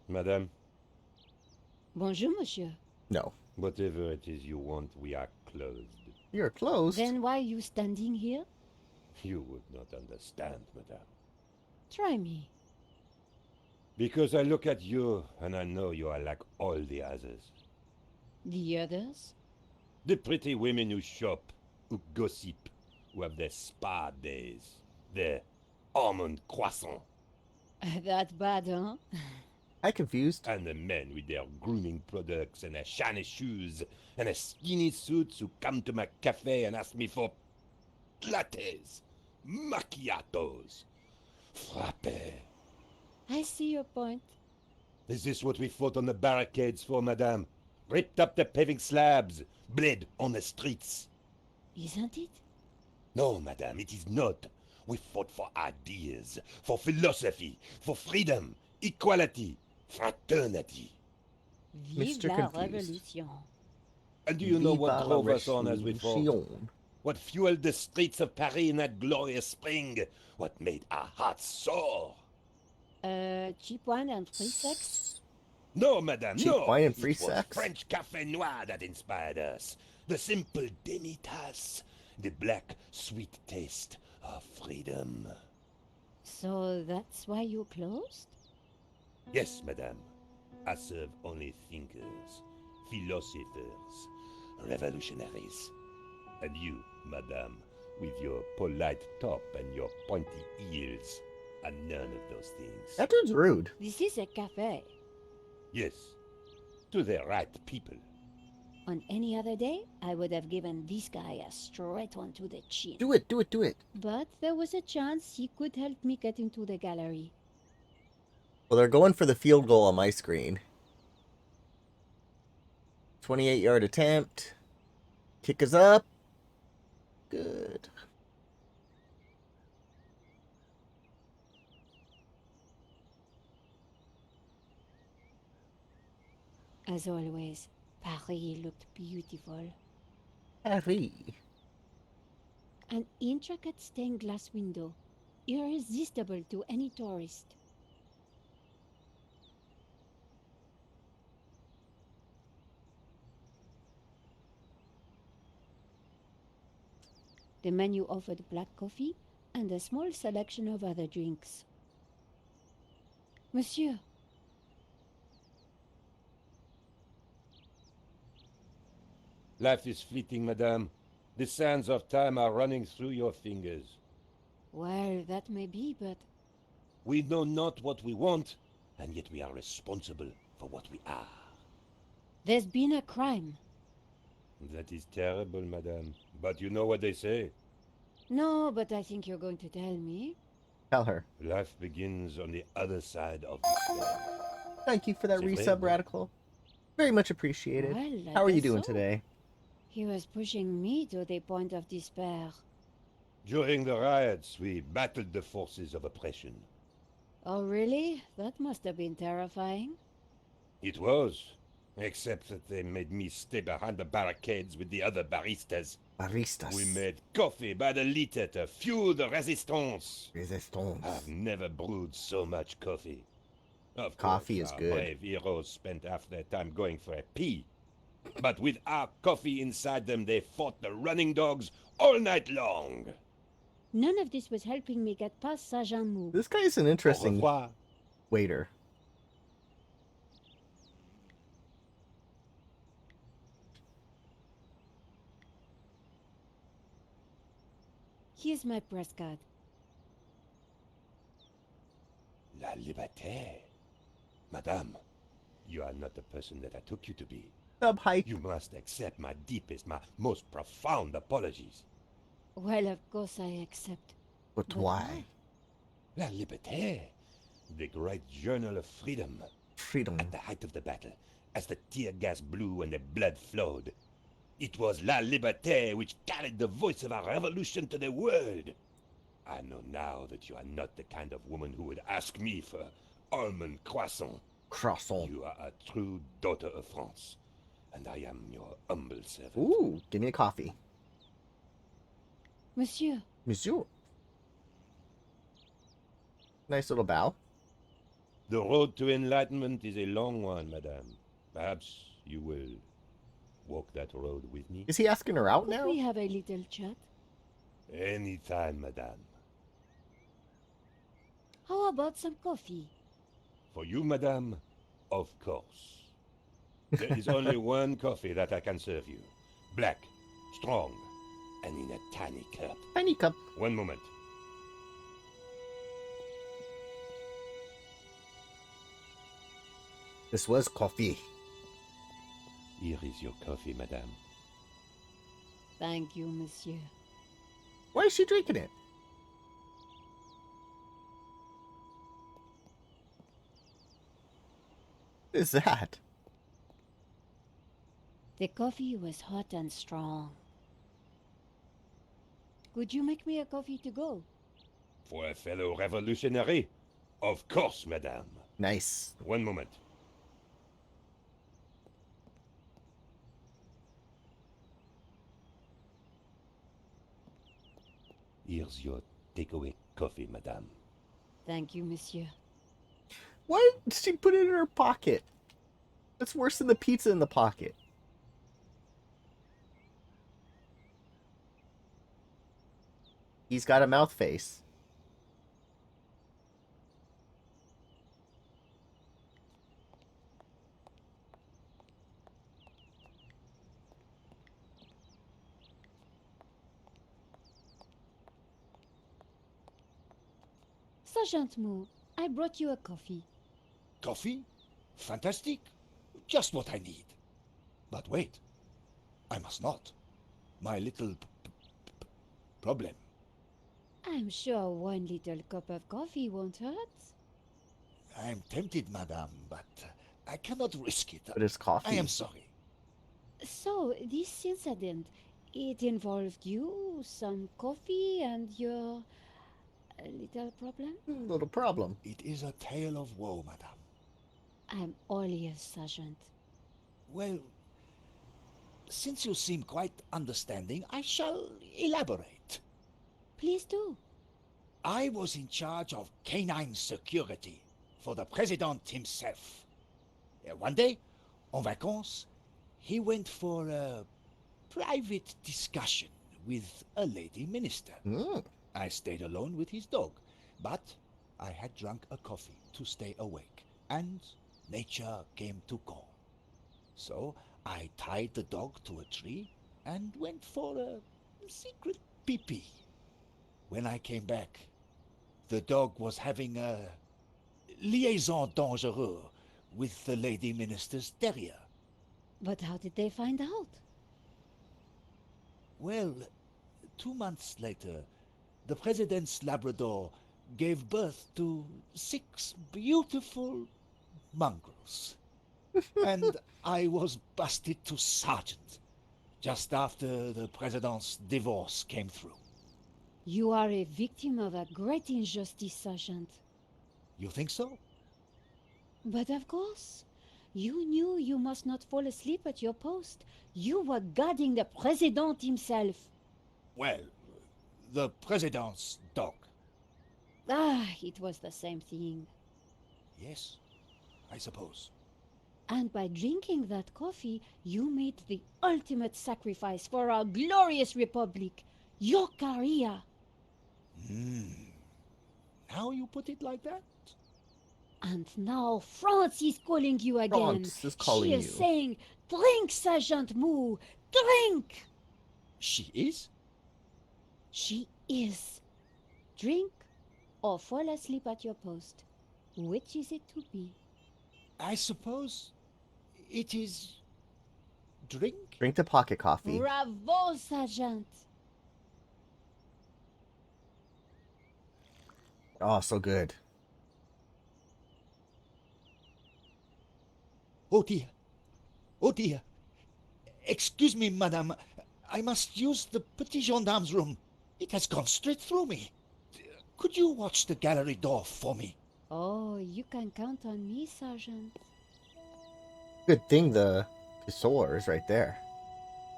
Madame, Bonjour, monsieur. No. whatever it is you want, we are closed. You're closed. Then why are you standing here? You would not understand, madame. Try me. Because I look at you and I know you are like all the others. The others? The pretty women who shop, who gossip, who have their spa days, their almond croissant. That bad, huh? I'm confused. And the men with their grooming products and their shiny shoes and their skinny suits who come to my cafe and ask me for lattes, macchiatos, frappes. I see your point. Is this what we fought on the barricades for, madame? Ripped up the paving slabs, bled on the streets. Isn't it? No, madame, it is not. We fought for ideas, for philosophy, for freedom, equality, fraternity. Vive Mr. la Confused. révolution. And do you know what Viva la drove us on as we fought? revolution. What fueled the streets of Paris in that glorious spring? What made our hearts soar? Cheap wine and free sex? No, madame, Cheap no! wine and free It was sex? French Café Noir that inspired us. The simple demi-tasse. The black, sweet taste of freedom. So that's why you closed? Yes, madame. I serve only thinkers, philosophers, revolutionaries. And you, madame, with your polite top and your pointy heels, are none of those things. That dude's rude. This is a cafe. Yes, to the right people. On any other day, I would have given this guy a straight one to the chin. Do it, do it, do it. But there was a chance he could help me get into the gallery. Well, they're going for the field goal on my screen. 28-yard attempt. Kick is up. Good. As always, Paris looked beautiful. Paris. An intricate stained glass window, irresistible to any tourist. The menu offered black coffee and a small selection of other drinks. Monsieur, Life is fleeting, madame. The sands of time are running through your fingers. well, that may be, but We know not what we want, and yet we are responsible for what we are. there's been a crime. That is terrible, madame. But you know what they say. No, but I think you're going to tell me. Tell her. Life begins on the other side of despair. Thank you for that C'est vrai, resub, oui. Radical. Very much appreciated. Well, I How are you guess doing so. today? He was pushing me to the point of despair. During the riots, we battled the forces of oppression. Oh, really? That must have been terrifying. It was, except that they made me stay behind the barricades with the other baristas. Baristas. We made coffee by the liter to fuel the resistance. Resistance. I've never brewed so much coffee. Of Coffee course, is our good. brave heroes spent half their time going for a pee. But with our coffee inside them, they fought the running dogs all night long. None of this was helping me get past Sergeant Mou. This guy is an Au interesting revoir. waiter. Here's my press card. La liberté. Madame, you are not the person that I took you to be. Sub hike. You must accept my deepest, my most profound apologies. Well, of course I accept. But why? La liberté. The great journal of freedom. Freedom. At the height of the battle, as the tear gas blew and the blood flowed, it was La Liberté which carried the voice of our revolution to the world. I know now that you are not the kind of woman who would ask me for almond croissant. Croissant. You are a true daughter of France, and I am your humble servant. Ooh, give me a coffee. Monsieur, Monsieur. Nice little bow. The road to enlightenment is a long one, madame. Perhaps you will walk that road with me? Is he asking her out could now? we have a little chat? Anytime, madame. How about some coffee? For you, madame, of course. There is only one coffee that I can serve you. Black, strong, and in a tiny cup. Tiny cup. One moment. This was coffee. Here is your coffee, madame. Thank you, monsieur. Why is she drinking it? What is that? The coffee was hot and strong. Could you make me a coffee to go? For a fellow revolutionary? Of course, madame. Nice. One moment. Here's your takeaway coffee, madame. Thank you, monsieur. Why did she put it in her pocket? That's worse than the pizza in the pocket. He's got a mouth face. Sergeant Mou, I brought you a coffee. Coffee? Fantastic. Just what I need. But wait. I must not. My little problem. I'm sure one little cup of coffee won't hurt. I'm tempted, madame, but I cannot risk it. But it's coffee. I am sorry. So, this incident, it involved you, some coffee, and your little problem? Little problem. It is a tale of woe, madame. I'm all ears, Sergeant. Well, since you seem quite understanding, I shall elaborate. Please do. I was in charge of canine security for the president himself. One day, en vacances, he went for a private discussion with a lady minister. I stayed alone with his dog, but I had drunk a coffee to stay awake, and nature came to call. So I tied the dog to a tree and went for a secret pee-pee. When I came back, the dog was having a liaison dangereuse with the lady minister's terrier. But how did they find out? Well, 2 months later, the president's Labrador gave birth to 6 beautiful mongrels. And I was busted to sergeant just after the president's divorce came through. You are a victim of a great injustice, Sergeant. You think so? But of course. You knew you must not fall asleep at your post. You were guarding the president himself. Well, the president's dog. Ah, it was the same thing. Yes, I suppose. And by drinking that coffee, you made the ultimate sacrifice for our glorious republic, your career. Now you put it like that? And now France is calling you again. France is calling she is you. saying, drink, Sergeant Moo, drink! She is? She is. Drink or fall asleep at your post. Which is it to be? I suppose it is drink? Drink the pocket coffee. Bravo, Sergeant! Oh, so good. Oh dear. Oh dear. Excuse me, madame. I must use the petit gendarme's room. It has gone straight through me. Could you watch the gallery door for me? Oh, you can count on me, Sergeant. Good thing the pistol is right there.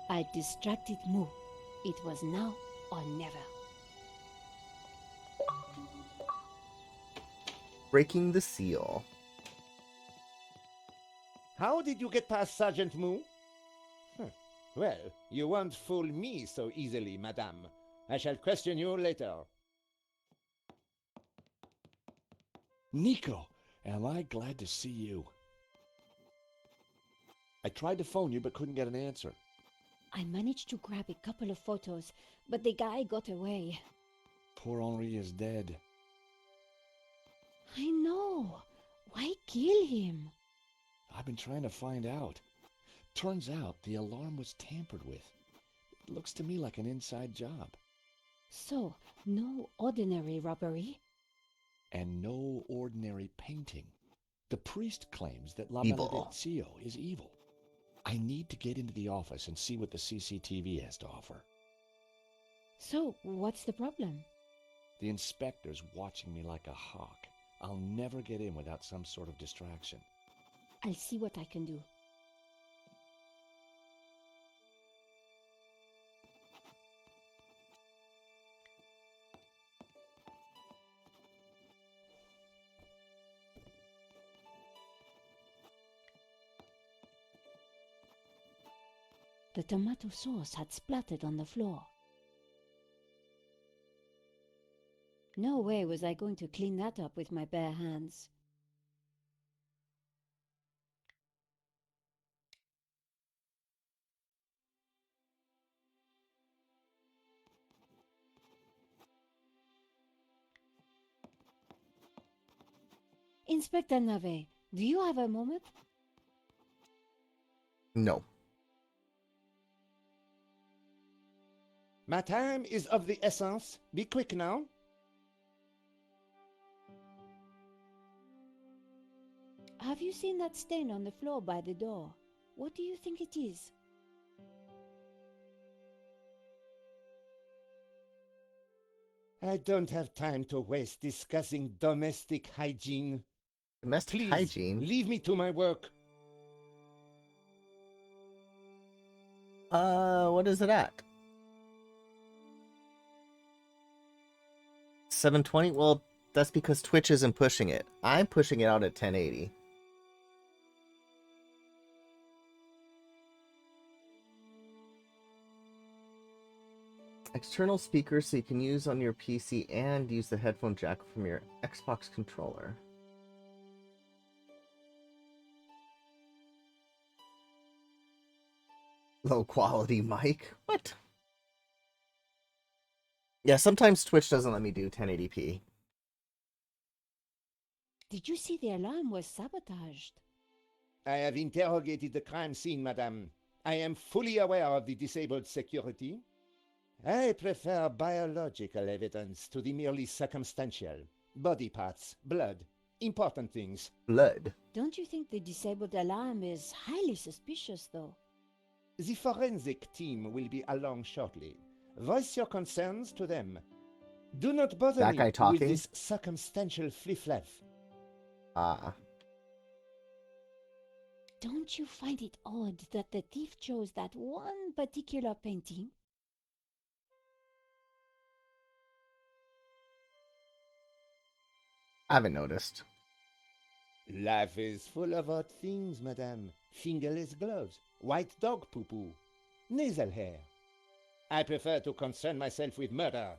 I distracted Moo. It was now or never. Breaking the seal. How did you get past Sergeant Moo? Well, you won't fool me so easily, madame. I shall question you later. Nico, am I glad to see you. I tried to phone you but couldn't get an answer. I managed to grab a couple of photos, but the guy got away. Poor Henri is dead. I know. Why kill him? I've been trying to find out. Turns out the alarm was tampered with. It looks to me like an inside job. So, no ordinary robbery? And no ordinary painting. The priest claims that La Evil. Maledictio is evil. I need to get into the office and see what the CCTV has to offer. So, what's the problem? The inspector's watching me like a hawk. I'll never get in without some sort of distraction. I'll see what I can do. The tomato sauce had splattered on the floor. No way was I going to clean that up with my bare hands. Inspector Navet, do you have a moment? No. My time is of the essence. Be quick now. Have you seen that stain on the floor by the door? What do you think it is? I don't have time to waste discussing domestic hygiene. Domestic Please, hygiene? leave me to my work. What is it at? 720? Well, that's because Twitch isn't pushing it. I'm pushing it out at 1080. External speakers so you can use on your PC and use the headphone jack from your Xbox controller. Low quality mic? What? Yeah, sometimes Twitch doesn't let me do 1080p. Did you see the alarm was sabotaged? I have interrogated the crime scene, madame. I am fully aware of the disabled security. I prefer biological evidence to the merely circumstantial. Body parts, blood, important things. Blood? Don't you think the disabled alarm is highly suspicious, though? The forensic team will be along shortly. Voice your concerns to them. Do not bother That me guy talking? with this circumstantial fliff-flaff. Ah. Don't you find it odd that the thief chose that one particular painting? I haven't noticed. Life is full of odd things, madame. Fingerless gloves, white dog poo-poo, nasal hair. I prefer to concern myself with murder.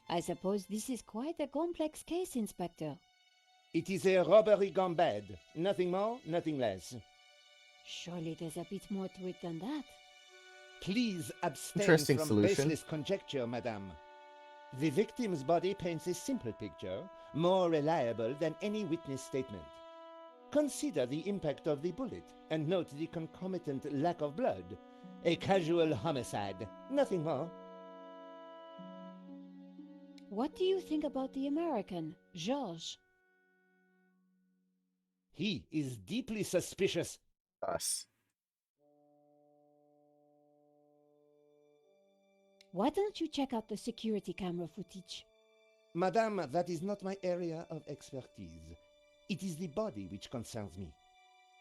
I suppose this is quite a complex case, Inspector. It is a robbery gone bad. Nothing more, nothing less. Surely there's a bit more to it than that. Please abstain Interesting from solution. baseless conjecture, madame. The victim's body paints a simple picture, more reliable than any witness statement. Consider the impact of the bullet, and note the concomitant lack of blood. A casual homicide, nothing more. What do you think about the American, Georges? He is deeply suspicious. Us. Why don't you check out the security camera footage? Madame, that is not my area of expertise. It is the body which concerns me.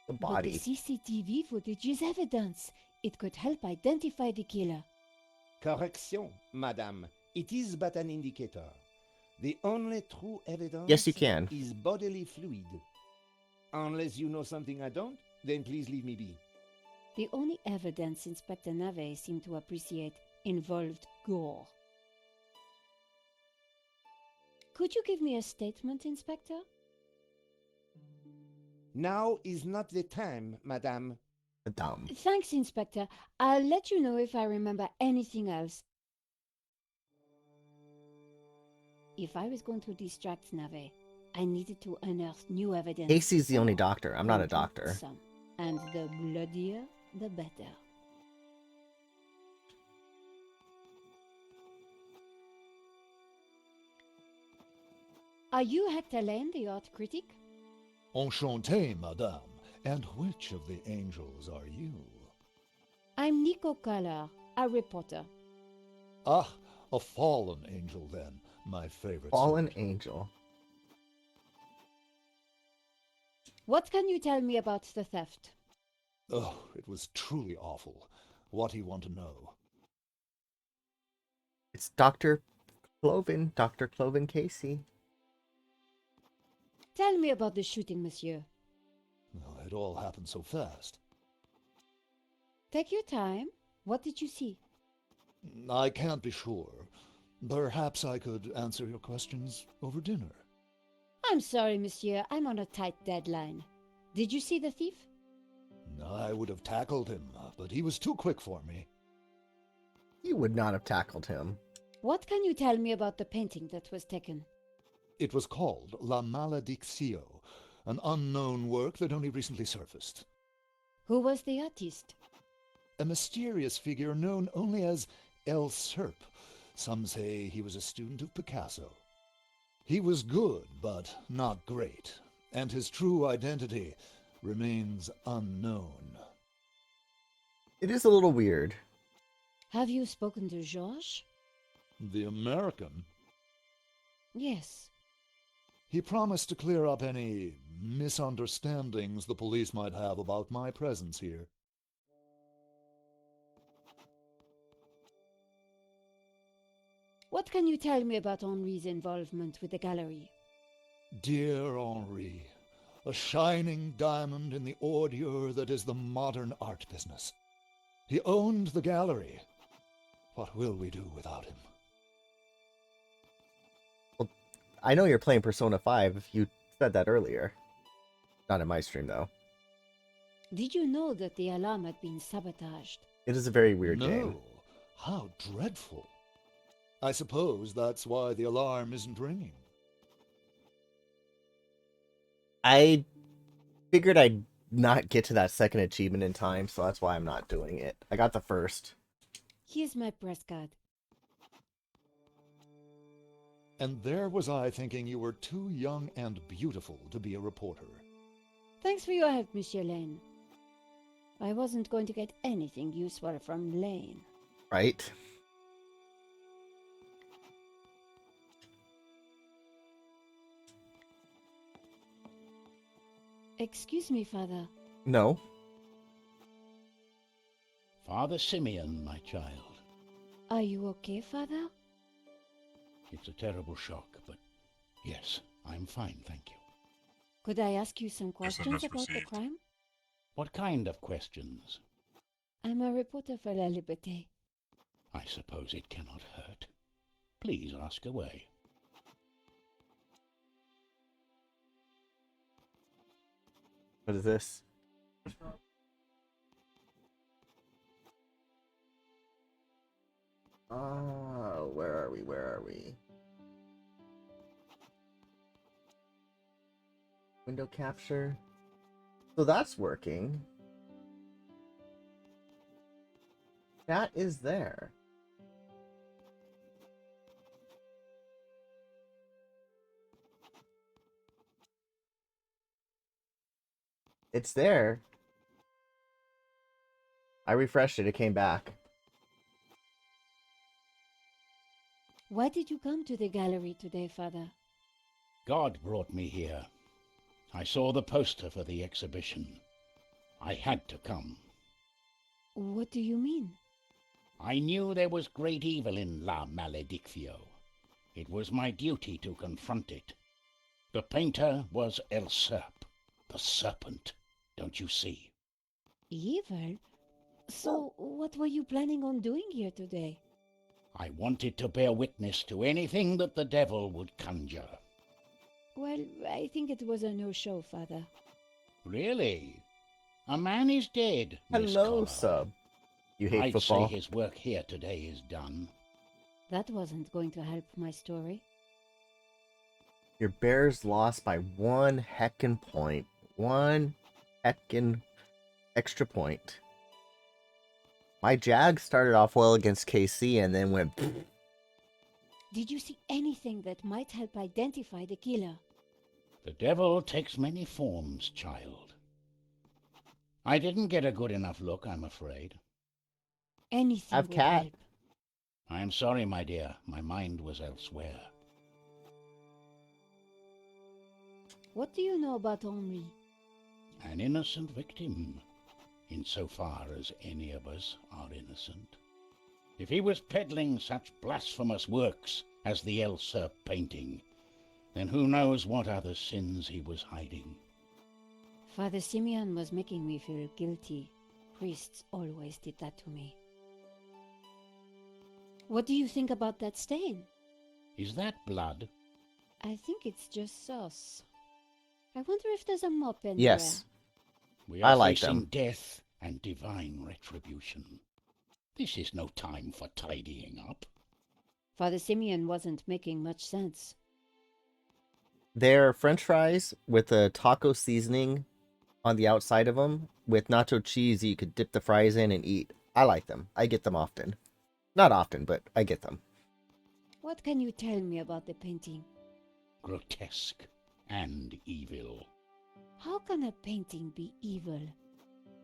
The But body. the CCTV footage is evidence. It could help identify the killer. Correction, madame. It is but an indicator. The only true evidence Yes, you can. is bodily fluid. Unless you know something I don't, then please leave me be. The only evidence Inspector Nave seemed to appreciate involved gore. Could you give me a statement, Inspector? Now is not the time, madame. Dumb. Thanks, Inspector. I'll let you know if I remember anything else. If I was going to distract Nave, I needed to unearth new evidence. Casey's the only doctor. I'm not a And doctor. some. And the bloodier, the better. Are you Hector Lane, the art critic? Enchanté, madame. And which of the angels are you? I'm Nico Collar, a reporter. Ah, a fallen angel then. My favorite. Fallen sort. angel. What can you tell me about the theft? Oh, it was truly awful. What do you want to know? It's Dr. Cloven. Dr. Cloven Casey. Tell me about the shooting, monsieur. Well, it all happened so fast. Take your time. What did you see? I can't be sure. Perhaps I could answer your questions over dinner. I'm sorry, monsieur. I'm on a tight deadline. Did you see the thief? I would have tackled him, but he was too quick for me. You would not have tackled him. What can you tell me about the painting that was taken? It was called La Maledictio, an unknown work that only recently surfaced. Who was the artist? A mysterious figure known only as El Serp. Some say he was a student of Picasso. He was good, but not great, and his true identity remains unknown. It is a little weird. Have you spoken to Georges? The American? Yes. He promised to clear up any misunderstandings the police might have about my presence here. What can you tell me about Henri's involvement with the gallery? Dear Henri, a shining diamond in the ordure that is the modern art business. He owned the gallery. What will we do without him? Well, I know you're playing Persona 5. You said that earlier. Not in my stream, though. Did you know that the alarm had been sabotaged? It is a very weird No. game. How dreadful. I suppose that's why the alarm isn't ringing. I figured I'd not get to that second achievement in time, so that's why I'm not doing it. I got the first. Here's my press card. And there was I thinking you were too young and beautiful to be a reporter. Thanks for your help, Monsieur Lane. I wasn't going to get anything useful from Lane. Right? Excuse me, Father. No. Father Simeon, my child. Are you okay, Father? It's a terrible shock, but yes, I'm fine, thank you. Could I ask you some questions about the received. crime? What kind of questions? I'm a reporter for La Liberté. I suppose it cannot hurt. Please ask away. What is this? Where are we? Where are we? Window capture. So that's working. That is there. It's there. I refreshed it, it came back. Why did you come to the gallery today, Father? God brought me here. I saw the poster for the exhibition. I had to come. What do you mean? I knew there was great evil in La Maledictio. It was my duty to confront it. The painter was El Serp, the Serpent, don't you see? Evil? So, what were you planning on doing here today? I wanted to bear witness to anything that the devil would conjure. Well, I think it was a no-show, Father. Really? A man is dead, Miss Hello, Collard. sub. You hate I'd football? say his work here today is done. That wasn't going to help my story. Your Bears lost by one heckin' point. One heckin' extra point. My Jags started off well against KC and then went... Did you see anything that might help identify the killer? The devil takes many forms, child. I didn't get a good enough look, I'm afraid. Anything Have would cat. help. I am sorry, my dear. My mind was elsewhere. What do you know about Henri? An innocent victim, insofar as any of us are innocent. If he was peddling such blasphemous works as the El Serp painting, then who knows what other sins he was hiding. Father Simeon was making me feel guilty. Priests always did that to me. What do you think about that stain? Is that blood? I think it's just sauce. I wonder if there's a mop anywhere. Yes. We I are like facing them. death and divine retribution. This is no time for tidying up. Father Simeon wasn't making much sense. They're French fries with a taco seasoning on the outside of them with nacho cheese you could dip the fries in and eat. I like them. I get them often. Not often, but I get them. What can you tell me about the painting? Grotesque and evil. How can a painting be evil?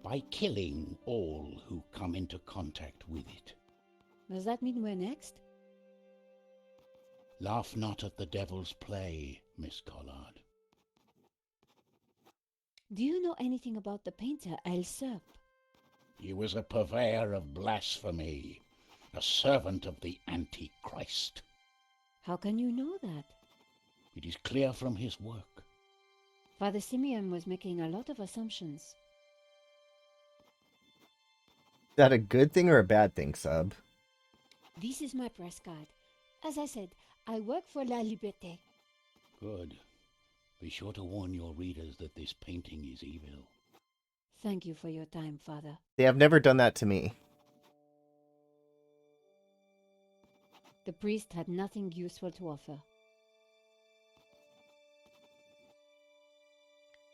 By killing all who come into contact with it. Does that mean we're next? Laugh not at the devil's play, Miss Collard. Do you know anything about the painter El Serp? He was a purveyor of blasphemy, a servant of the Antichrist. How can you know that? It is clear from his work. Father Simeon was making a lot of assumptions. Is that a good thing or a bad thing, Sub? This is my press card. As I said, I work for La Liberté. Good. Be sure to warn your readers that this painting is evil. Thank you for your time, Father. They have never done that to me. The priest had nothing useful to offer.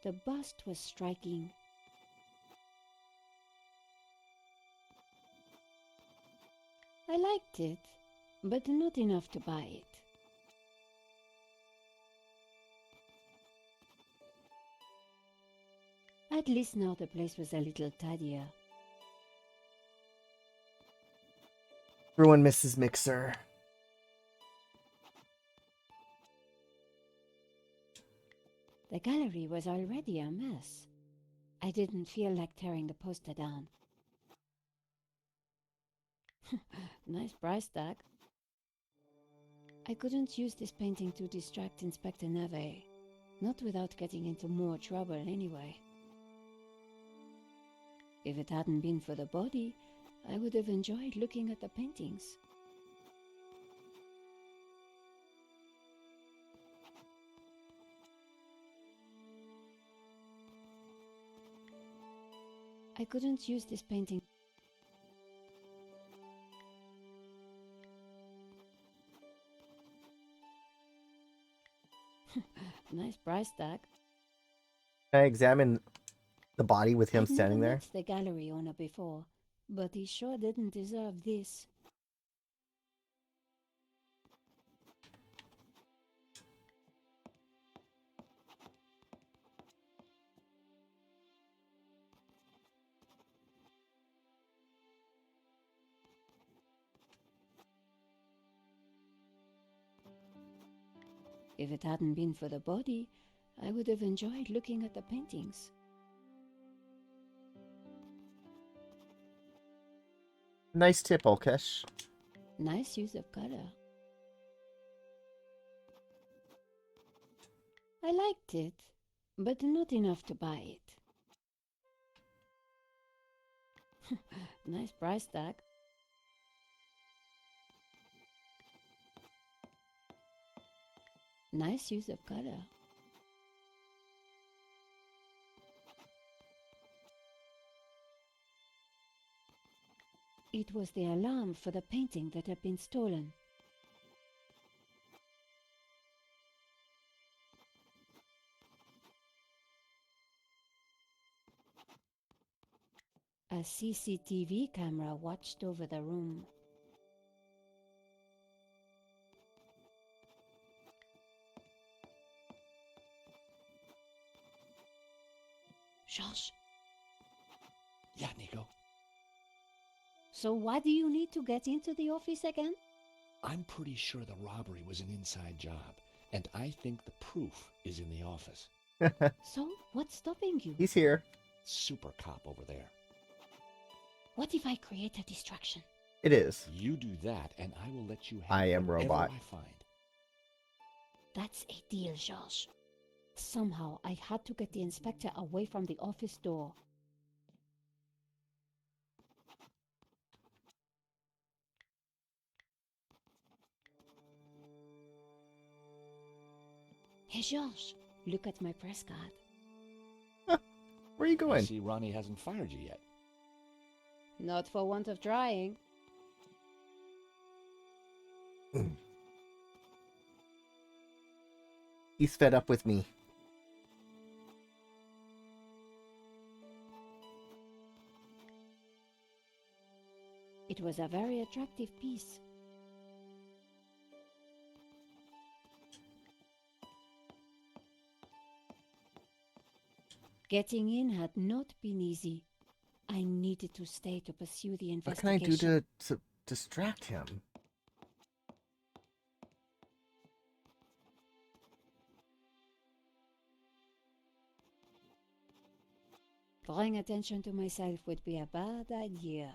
The bust was striking. I liked it, but not enough to buy it. At least now the place was a little tidier. Everyone misses Mixer. The gallery was already a mess. I didn't feel like tearing the poster down. Nice price tag. I couldn't use this painting to distract Inspector Nave, not without getting into more trouble anyway. If it hadn't been for the body, I would have enjoyed looking at the paintings. I couldn't use this painting. Nice price tag. Can I examine the body with him I'd standing never there? met the gallery owner before, but he sure didn't deserve this. If it hadn't been for the body, I would have enjoyed looking at the paintings. Nice tip, Olkesh. Nice use of color. I liked it, but not enough to buy it. Nice price tag. Nice use of color. It was the alarm for the painting that had been stolen. A CCTV camera watched over the room. Georges. Yeah, Nico. So why do you need to get into the office again? I'm pretty sure the robbery was an inside job, and I think the proof is in the office. So what's stopping you? He's here. Super cop over there. What if I create a distraction? It is. You do that, and I will let you have I am whatever robot. I find. That's a deal, Georges. Somehow I had to get the inspector away from the office door. Hey, Georges, look at my press card. Where are you I going? see Ronnie hasn't fired you yet. Not for want of trying. He's fed up with me. It was a very attractive piece. Getting in had not been easy. I needed to stay to pursue the What can I investigation. do to distract him? Drawing attention to myself would be a bad idea.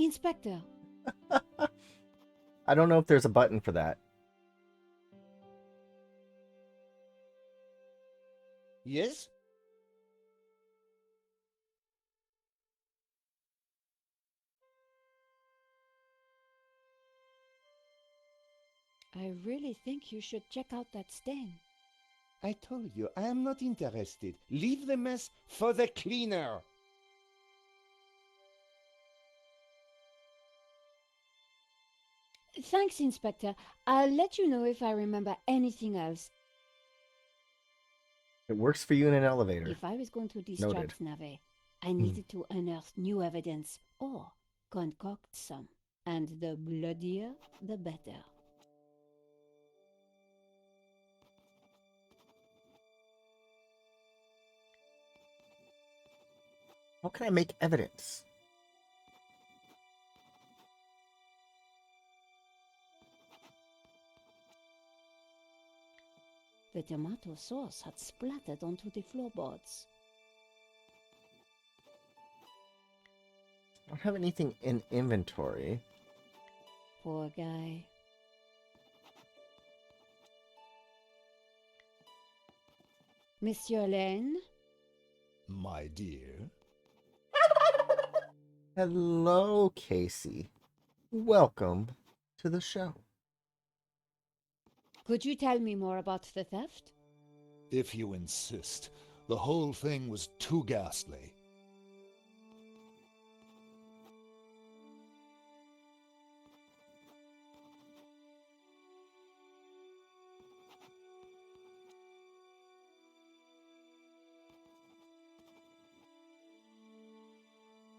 Inspector. I don't know if there's a button for that. Yes? I really think you should check out that stain. I told you, I am not interested. Leave the mess for the cleaner. Thanks, Inspector. I'll let you know if I remember anything else. It works for you in an elevator. If I was going to Noted. distract Nave, I needed to unearth new evidence or concoct some. And the bloodier, the better. How can I make evidence? The tomato sauce had splattered onto the floorboards. I don't have anything in inventory. Poor guy. Monsieur Lane? My dear. Hello, Casey. Welcome to the show. Could you tell me more about the theft? If you insist. The whole thing was too ghastly.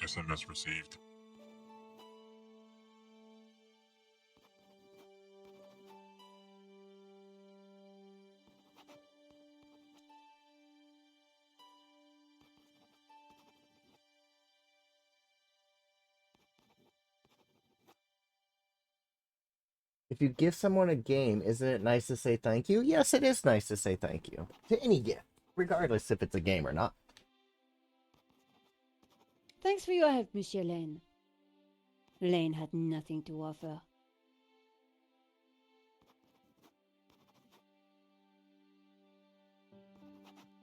SMS received. If you give someone a game, isn't it nice to say thank you? Yes, it is nice to say thank you to any gift, regardless if it's a game or not. Thanks for your help, Monsieur Lane. Lane had nothing to offer.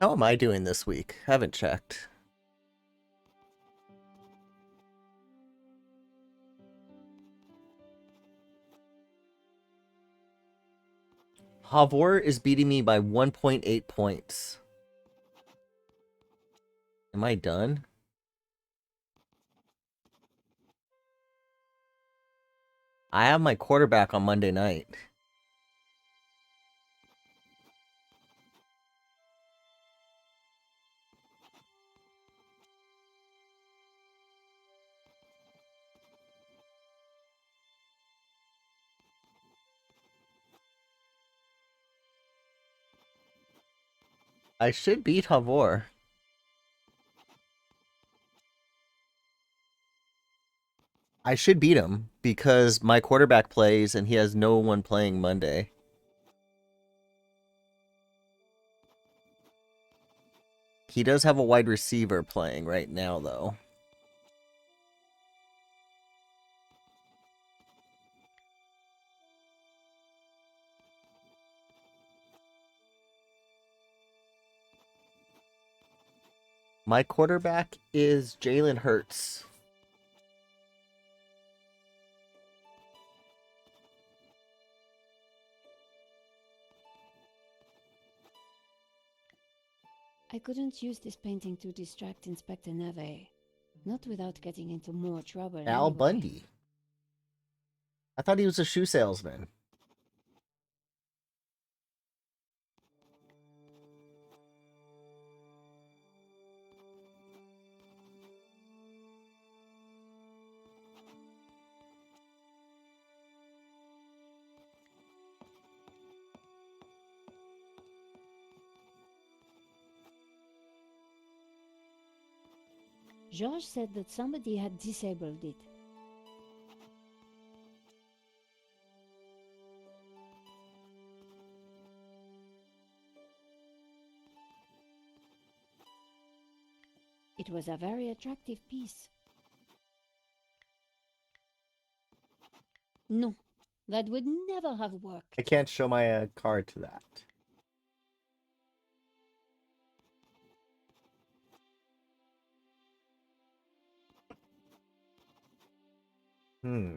How am I doing this week? Haven't checked. Havor is beating me by 1.8 points. Am I done? I have my quarterback on Monday night. I should beat Havor. I should beat him because my quarterback plays and he has no one playing Monday. He does have a wide receiver playing right now, though. My quarterback is Jalen Hurts. I couldn't use this painting to distract Inspector Nave. Not without getting into more trouble Al anyway. Bundy. I thought he was a shoe salesman. George said that somebody had disabled it. It was a very attractive piece. No, that would never have worked. I can't show my card to that. Hmm.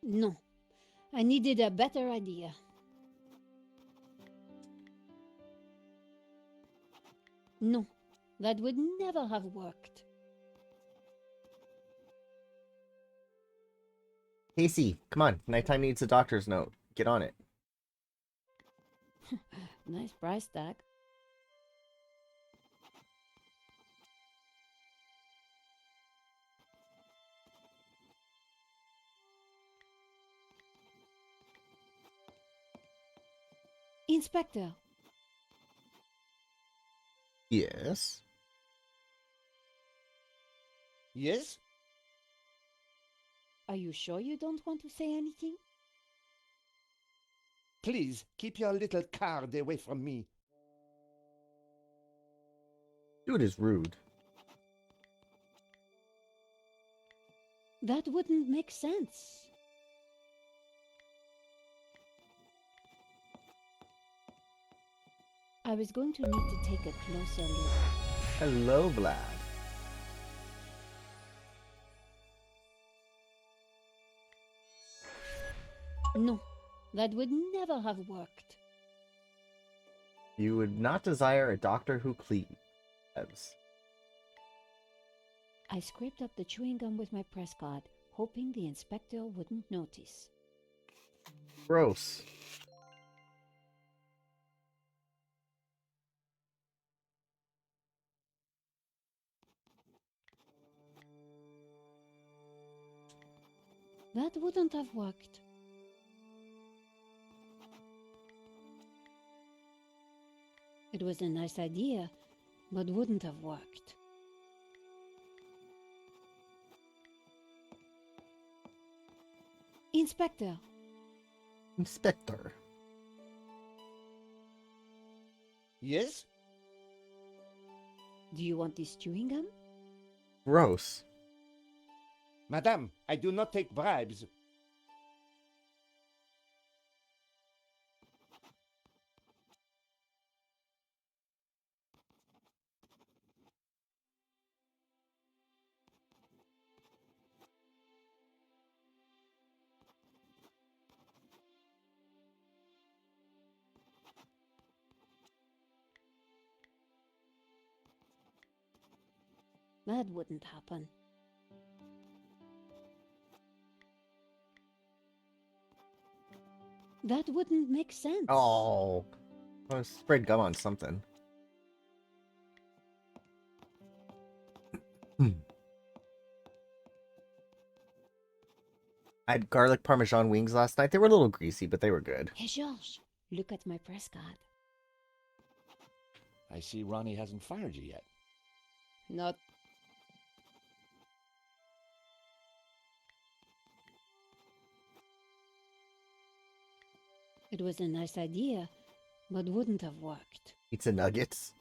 No, I needed a better idea. No, that would never have worked. Casey, come on. Nighttime needs a doctor's note. Get on it. Nice price tag. Inspector, Yes. Yes? are you sure you don't want to say anything? Please keep your little card away from me. Dude is rude. That wouldn't make sense. I was going to need to take a closer look. Hello, Vlad. No, that would never have worked. You would not desire a Doctor Who cleave. I scraped up the chewing gum with my press card, hoping the inspector wouldn't notice. Gross. That wouldn't have worked. It was a nice idea, but wouldn't have worked. Inspector, Inspector. Yes? do you want this chewing gum? Gross. Madame, I do not take bribes. That wouldn't happen. That wouldn't make sense. Oh. I spread gum on something. I had garlic parmesan wings last night. They were a little greasy, but they were good. Hey, Georges, look at my press card. I see Ronnie hasn't fired you yet. Not. It was a nice idea, but wouldn't have worked. Pizza nuggets.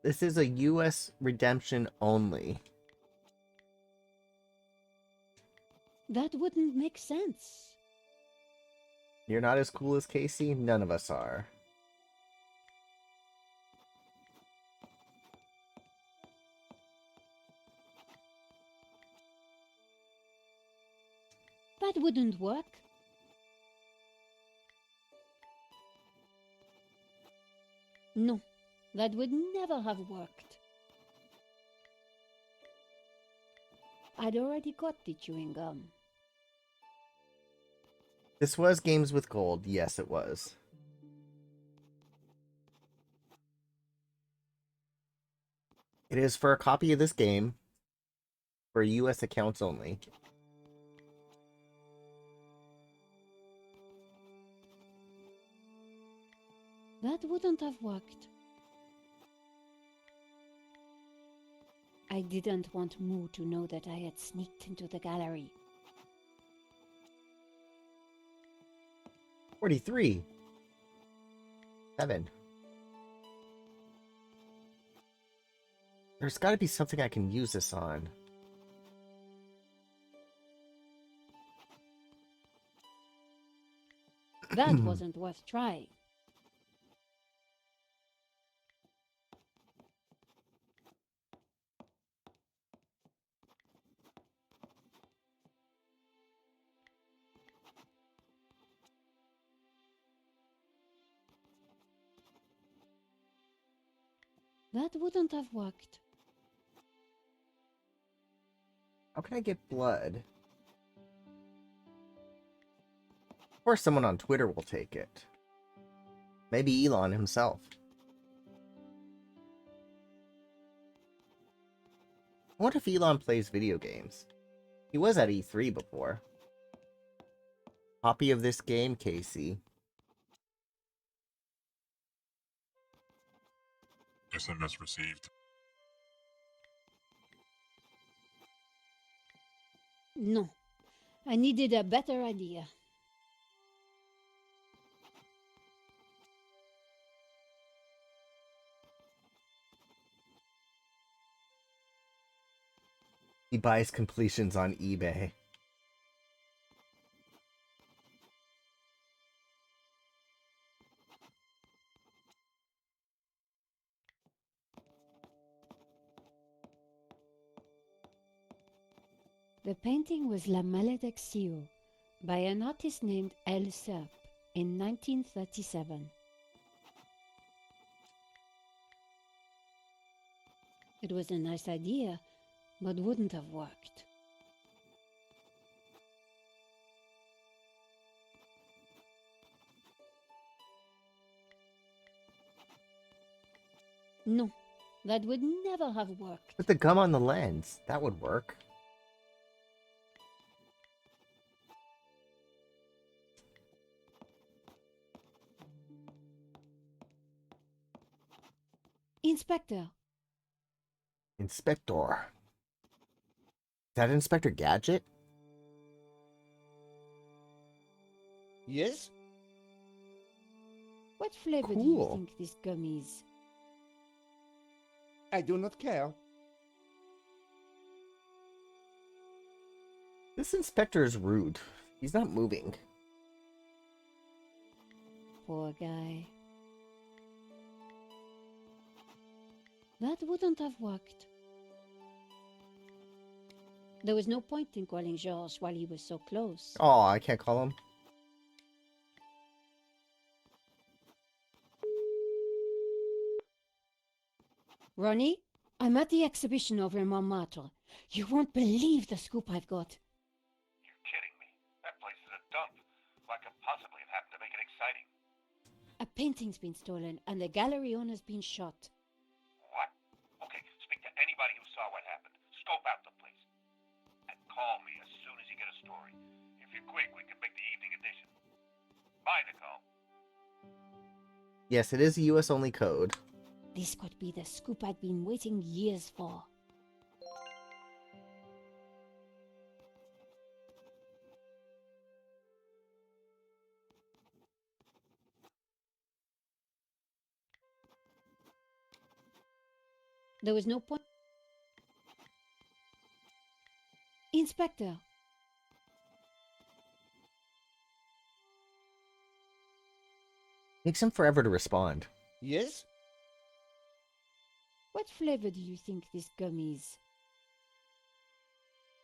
This is a US redemption only. That wouldn't make sense. You're not as cool as Casey? None of us are. That wouldn't work. No, that would never have worked. I'd already got the chewing gum. This was Games with Gold. Yes, it was. It is for a copy of this game for US accounts only. That wouldn't have worked. I didn't want Moo to know that I had sneaked into the gallery. 43. 7. There's got to be something I can use this on. That wasn't worth trying. That wouldn't have worked. How can I get blood? Of course someone on Twitter will take it. Maybe Elon himself. I wonder if Elon plays video games. He was at E3 before. Copy of this game, Casey. SMS received. No. I needed a better idea. He buys completions on eBay. The painting was La Malediccio by an artist named Serpent in 1937. It was a nice idea, but wouldn't have worked. No, that would never have worked. Put the gum on the lens. That would work. Inspector. Inspector. Is that Inspector Gadget? Yes? What flavor do you Cool. think this gum is? I do not care. This inspector is rude. He's not moving. Poor guy. That wouldn't have worked. There was no point in calling Georges while he was so close. Oh, I can't call him. Ronnie, I'm at the exhibition over in Montmartre. You won't believe the scoop I've got. You're kidding me. That place is a dump. What could possibly have happened to make it exciting? A painting's been stolen and the gallery owner's been shot. What? Okay, speak to anybody who saw what happened. Scope out the place. And call me as soon as you get a story. If you're quick, we can make the evening edition. Bye, Nicole. Yes, it is a US only code. This could be the scoop I'd been waiting years for. There was no point. Inspector. Takes him forever to respond. Yes? What flavor do you think this gum is?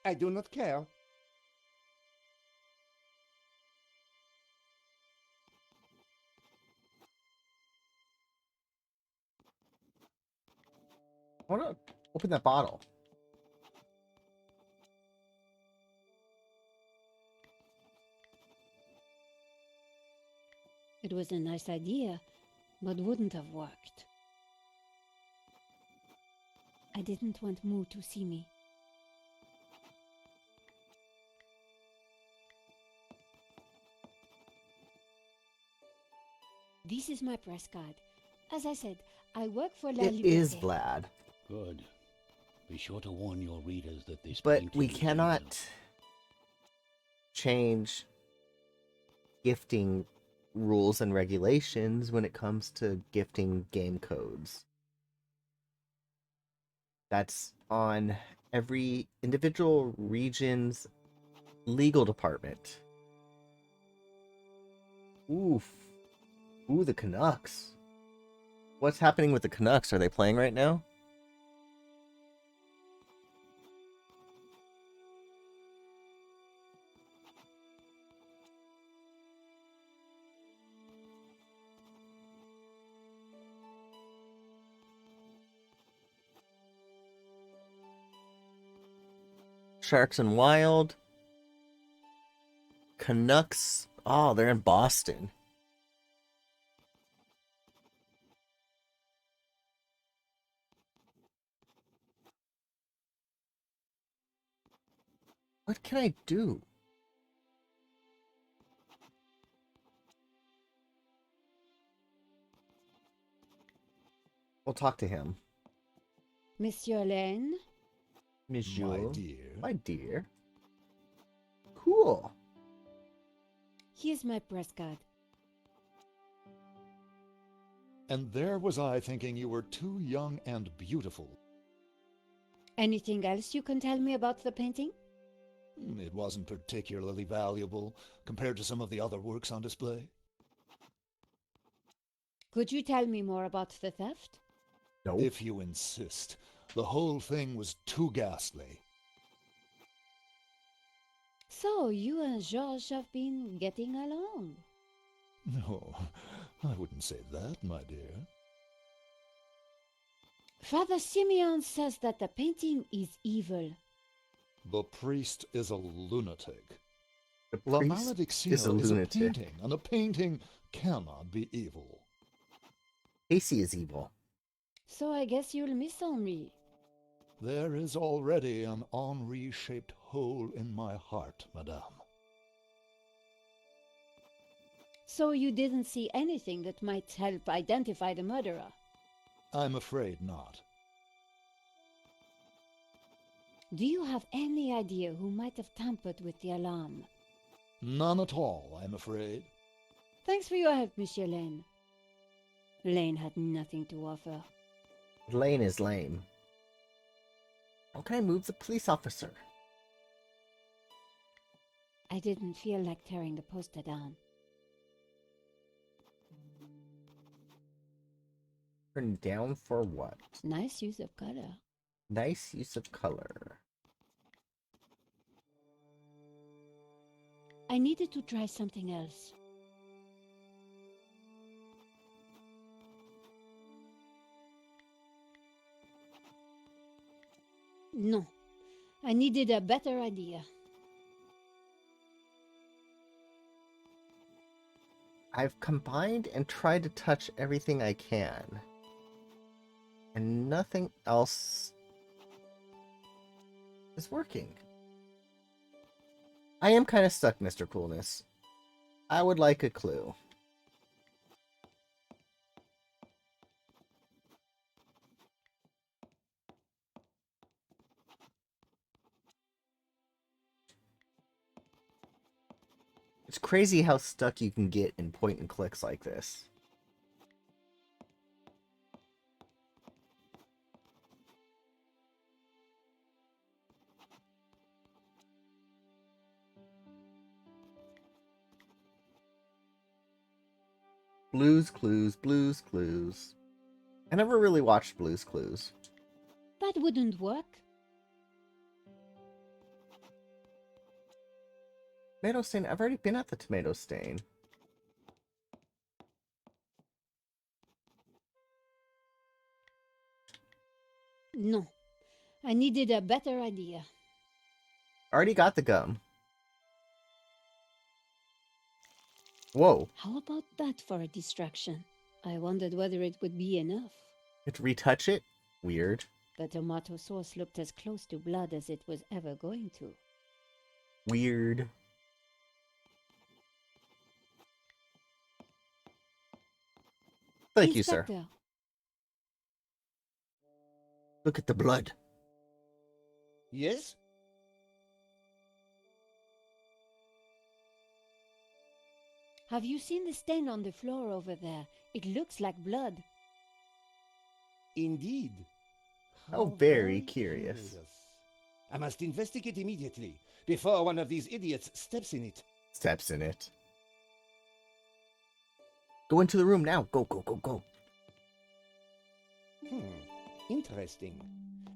I do not care. I want to open that bottle. It was a nice idea, but wouldn't have worked. I didn't want Moo to see me. This is my press card. As I said, I work for La It Liberté. is Vlad. Good. Be sure to warn your readers that this But painting we is cannot evil. change gifting rules and regulations when it comes to gifting game codes. That's on every individual region's legal department. Oof. Ooh, the Canucks. What's happening with the Canucks? Are they playing right now? Sharks and Wild. Canucks. Oh, they're in Boston. What can I do? We'll talk to him. Monsieur Lane? Monsieur. My dear. My dear. Cool. Here's my press card. And there was I thinking you were too young and beautiful. Anything else you can tell me about the painting? It wasn't particularly valuable compared to some of the other works on display. Could you tell me more about the theft? No. If you insist. The whole thing was too ghastly. So you and Georges have been getting along? No, I wouldn't say that, my dear. Father Simeon says that the painting is evil. The priest is a lunatic. The La priest Maledictio is a lunatic. painting, and a painting cannot be evil. Casey is evil. So I guess you'll miss Henri. There is already an Henri-shaped hole in my heart, madame. So you didn't see anything that might help identify the murderer? I'm afraid not. Do you have any idea who might have tampered with the alarm? None at all, I'm afraid. Thanks for your help, Monsieur Lane. Lane had nothing to offer. Lane is lame. How can I move the police officer? I didn't feel like tearing the poster down. Turn down for what? Nice use of color. Nice use of color. I needed to try something else. No, I needed a better idea. I've combined and tried to touch everything I can. And nothing else is working. I am kind of stuck, Mr. Coolness. I would like a clue. It's crazy how stuck you can get in point and clicks like this. Blues Clues, Blues Clues. I never really watched Blues Clues. That wouldn't work. Tomato Stain, I've already been at the Tomato Stain. No, I needed a better idea. Already got the gum. Whoa. How about that for a distraction? I wondered whether it would be enough. You have to retouch it? Weird. The tomato sauce looked as close to blood as it was ever going to. Weird. Thank you, sir. Inspector, Look at the blood. Yes? Have you seen the stain on the floor over there? It looks like blood. Indeed. Oh, very curious. I must investigate immediately, before one of these idiots steps in it. Steps in it. Go into the room now. Go, go, go, go. Interesting.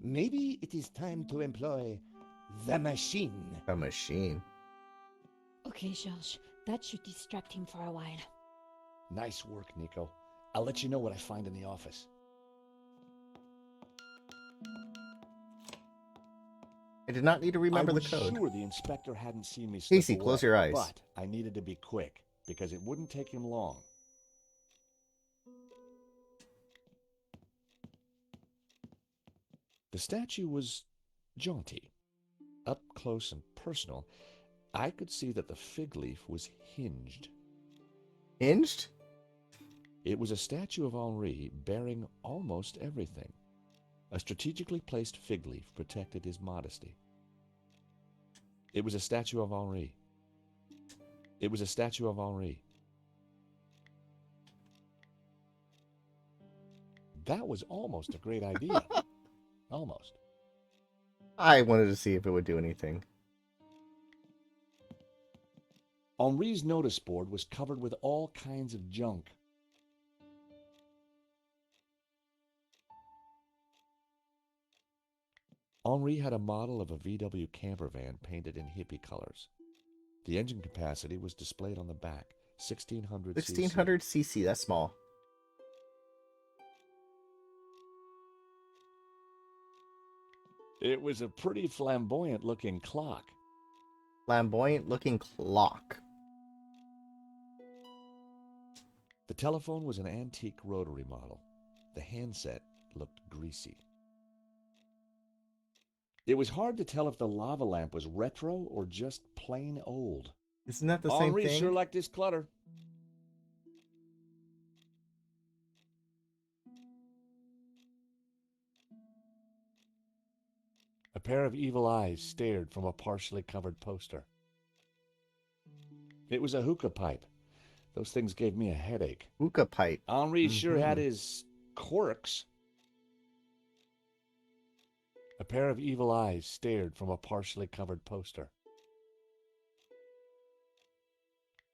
Maybe it is time to employ the machine. A machine. Okay, George, that should distract him for a while. Nice work, Nico. I'll let you know what I find in the office. I did not need to remember the code. I was sure the inspector hadn't seen me slip Casey, away, close your eyes. but I needed to be quick, because it wouldn't take him long. The statue was jaunty. Up close and personal, I could see that the fig leaf was hinged. Hinged? It was a statue of Henri bearing almost everything. A strategically placed fig leaf protected his modesty. It was a statue of Henri. It was a statue of Henri. That was almost a great idea. Almost. I wanted to see if it would do anything. Henri's notice board was covered with all kinds of junk. Henri had a model of a VW camper van painted in hippie colors. The engine capacity was displayed on the back, 1600 cc. 1600 cc, that's small. It was a pretty flamboyant-looking clock. Flamboyant-looking clock. The telephone was an antique rotary model. The handset looked greasy. It was hard to tell if the lava lamp was retro or just plain old. Isn't that the same thing? thing? Sure liked his clutter. A pair of evil eyes stared from a partially covered poster. It was a hookah pipe. Those things gave me a headache. Hookah pipe. Henri sure had his quirks. A pair of evil eyes stared from a partially covered poster.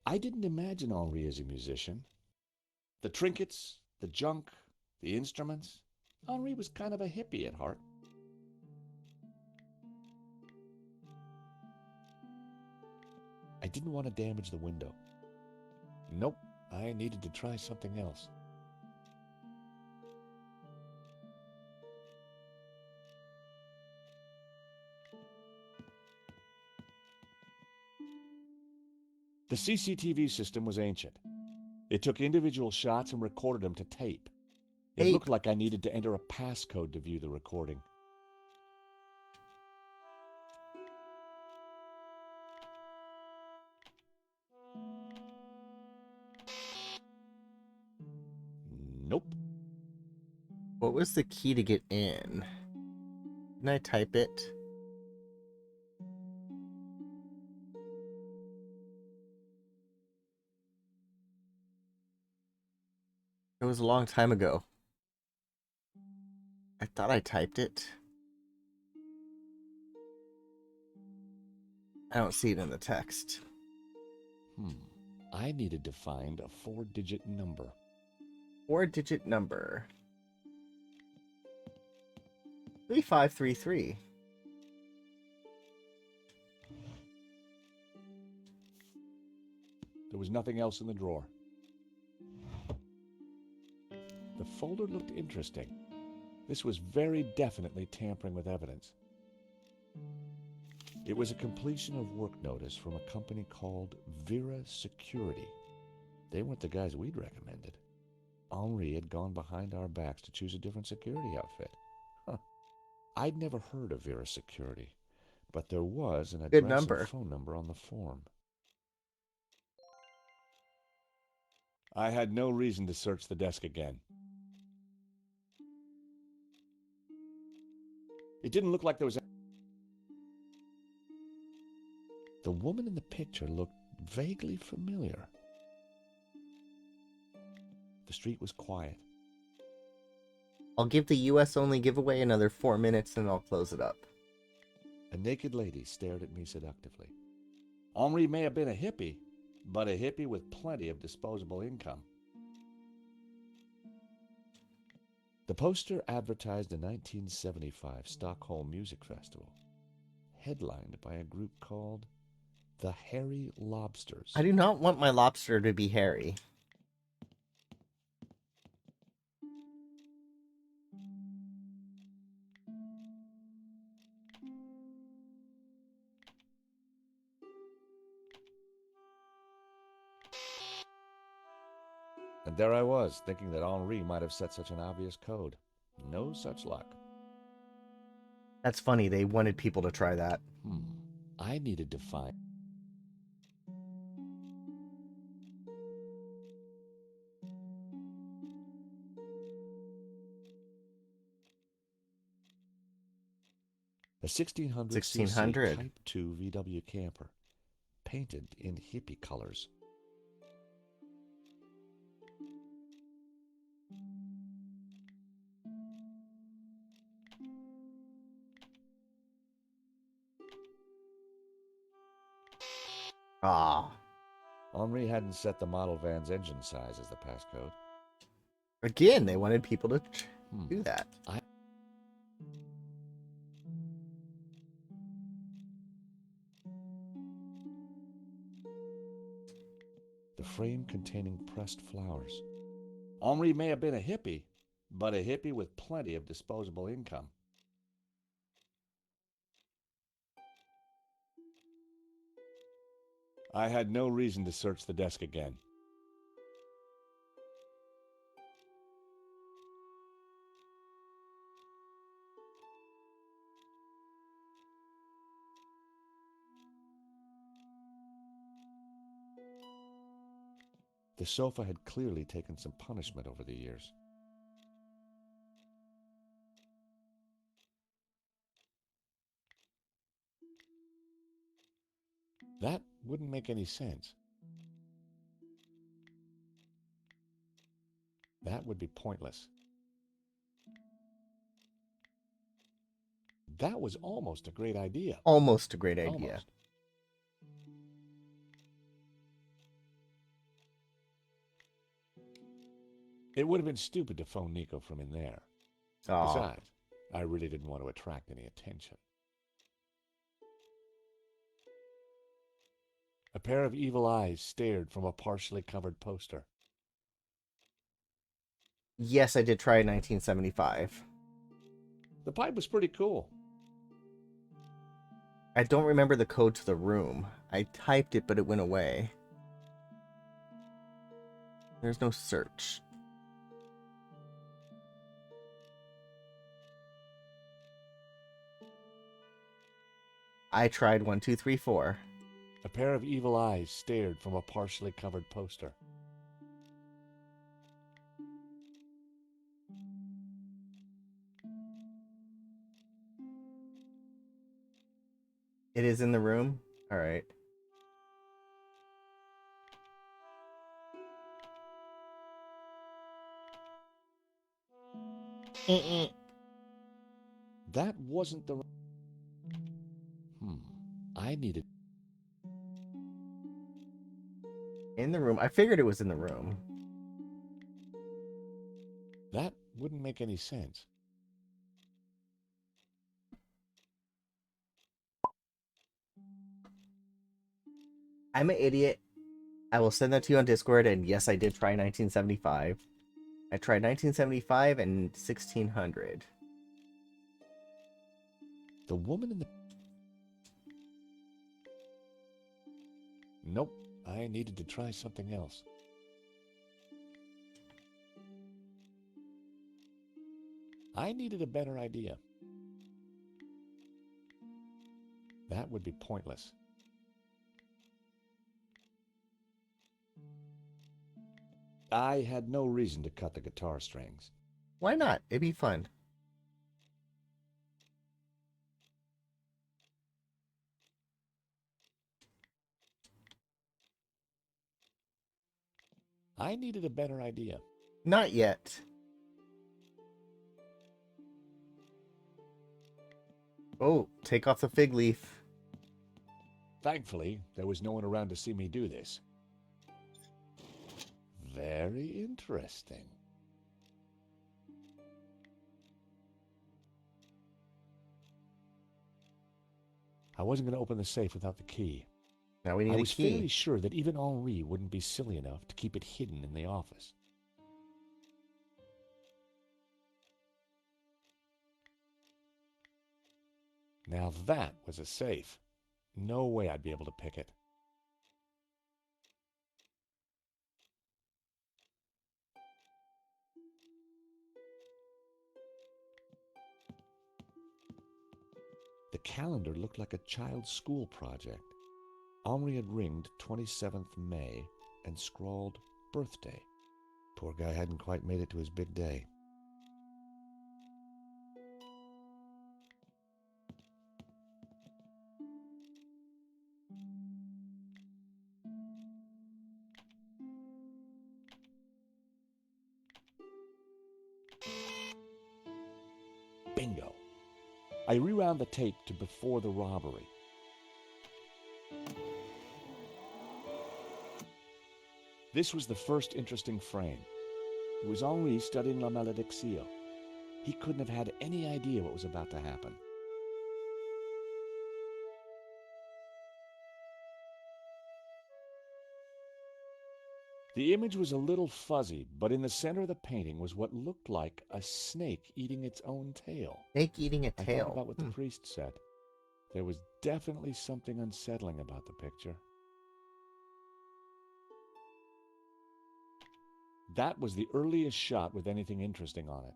I didn't imagine Henri as a musician. The trinkets, the junk, the instruments. Henri was kind of a hippie at heart. I didn't want to damage the window. Nope, I needed to try something else. The CCTV system was ancient. It took individual shots and recorded them to tape. It looked like I needed to enter a passcode to view the recording. Nope. What was the key to get in? Can I type it? It was a long time ago. I thought I typed it. I don't see it in the text. I needed to find a 4-digit number. 4-digit number. 3533. There was nothing else in the drawer. The folder looked interesting. This was very definitely tampering with evidence. It was a completion of work notice from a company called Vera Security. They weren't the guys we'd recommended. Henri had gone behind our backs to choose a different security outfit. I'd never heard of Vera Security, but there was an address and phone number on the form. I had no reason to search the desk again. It didn't look like there was... The woman in the picture looked vaguely familiar. The street was quiet. I'll give the US only giveaway another 4 minutes and I'll close it up. A naked lady stared at me seductively. Henri may have been a hippie, but a hippie with plenty of disposable income. The poster advertised the 1975 Stockholm Music Festival, headlined by a group called the Hairy Lobsters. I do not want my lobster to be hairy. And there I was, thinking that Henri might have set such an obvious code. No such luck. That's funny, they wanted people to try that. I needed to find... A 1600 1600. Type 2 VW camper, painted in hippie colors. Ah. Henri hadn't set the model van's engine size as the passcode. Again, they wanted people to do that. The frame containing pressed flowers. Henri may have been a hippie, but a hippie with plenty of disposable income. I had no reason to search the desk again. The sofa had clearly taken some punishment over the years. That wouldn't make any sense. That would be pointless. That was almost a great idea. Almost a great idea. Almost. It would have been stupid to phone Nico from in there. Aw. Besides, I really didn't want to attract any attention. A pair of evil eyes stared from a partially covered poster. Yes, I did try 1975. The pipe was pretty cool. I don't remember the code to the room. I typed it, but it went away. There's no search. I tried 1, 2, 3, 4. A pair of evil eyes stared from a partially covered poster. It is in the room? Alright. That wasn't the... I needed... In the room. I figured it was in the room. That wouldn't make any sense. I'm an idiot. I will send that to you on Discord, and yes, I did try 1975. I tried 1975 and 1600. The woman in the... Nope, I needed to try something else. I needed a better idea. That would be pointless. I had no reason to cut the guitar strings. Why not? It'd be fun. I needed a better idea. Not yet. Oh, take off the fig leaf. Thankfully, there was no one around to see me do this. Very interesting. I wasn't going to open the safe without the key. Now we need I a was key. fairly sure that even Henri wouldn't be silly enough to keep it hidden in the office. Now that was a safe. No way I'd be able to pick it. The calendar looked like a child's school project. Henri had ringed 27th May and scrawled birthday. Poor guy hadn't quite made it to his big day. Bingo. I rewound the tape to before the robbery. This was the first interesting frame. It was Henri studying La Malediccio. He couldn't have had any idea what was about to happen. The image was a little fuzzy, but in the center of the painting was what looked like a snake eating its own tail. Snake eating a I tail. thought about what the priest said. There was definitely something unsettling about the picture. That was the earliest shot with anything interesting on it.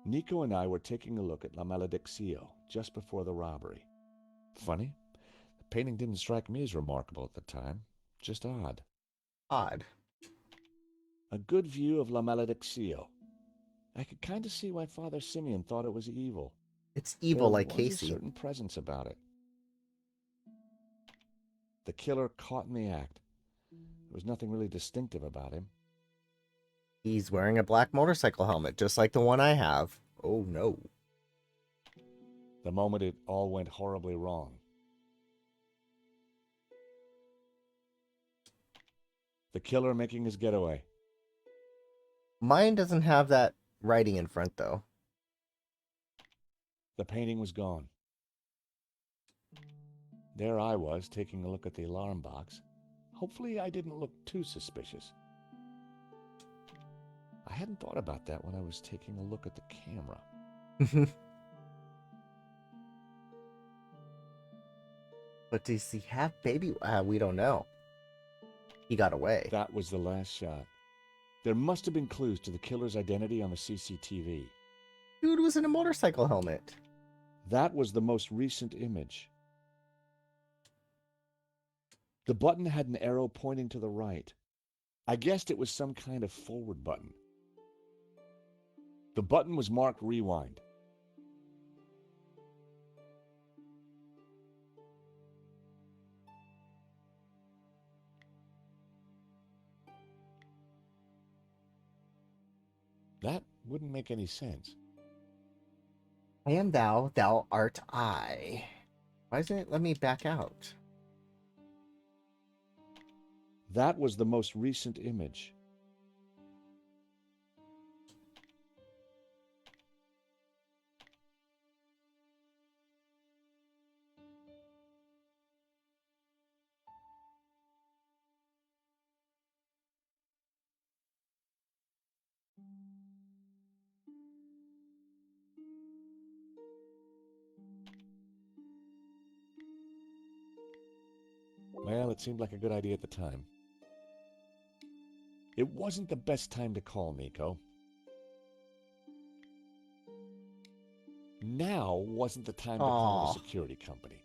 Nico and I were taking a look at La Malediccio just before the robbery. Funny, the painting didn't strike me as remarkable at the time, just odd. Odd. A good view of La Malediccio. I could kind of see why Father Simeon thought it was evil. It's evil There like was Casey. a certain presence about it. The killer caught in the act. There was nothing really distinctive about him. He's wearing a black motorcycle helmet, just like the one I have. Oh no. The moment it all went horribly wrong. The killer making his getaway. Mine doesn't have that writing in front, though. The painting was gone. There I was, taking a look at the alarm box. Hopefully I didn't look too suspicious. I hadn't thought about that when I was taking a look at the camera. But does he have baby? We don't know. He got away. That was the last shot. There must have been clues to the killer's identity on the CCTV. Dude was in a motorcycle helmet. That was the most recent image. The button had an arrow pointing to the right. I guessed it was some kind of forward button. The button was marked rewind. That wouldn't make any sense. I am thou, thou art I. Why doesn't it let me back out? That was the most recent image. Well, it seemed like a good idea at the time. It wasn't the best time to call Nico. Now wasn't the time to call the security company.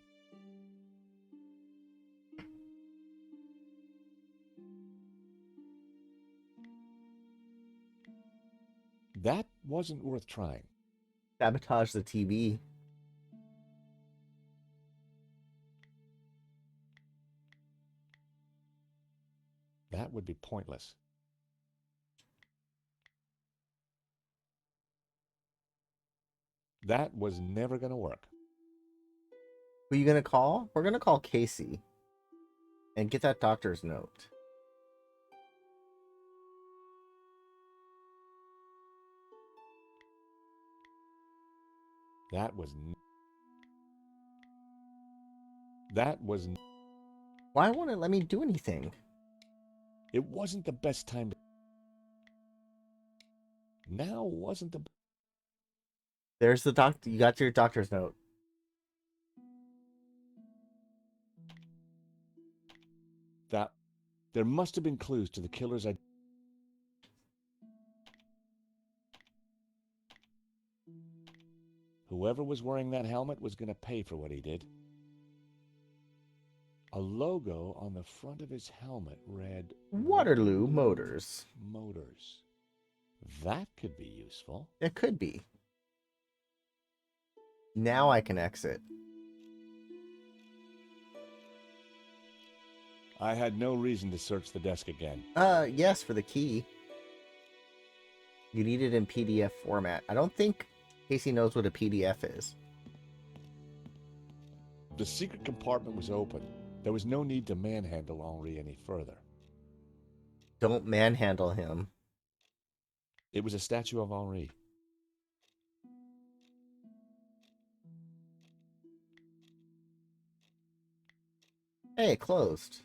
That wasn't worth trying. Sabotage the TV. That would be pointless. That was never going to work. Who are you gonna call? We're gonna call Casey and get that doctor's note. That was. Why won't it let me do anything? It wasn't the best time. Now wasn't the. There's the doctor. You got your doctor's note. That. There must have been clues to the killer's identity. Whoever was wearing that helmet was going to pay for what he did. A logo on the front of his helmet read Waterloo Motors. Motors. That could be useful. It could be. Now I can exit. I had no reason to search the desk again. Yes, for the key. You need it in PDF format. I don't think Casey knows what a PDF is. The secret compartment was open. There was no need to manhandle Henri any further. Don't manhandle him. It was a statue of Henri. Hey, it closed.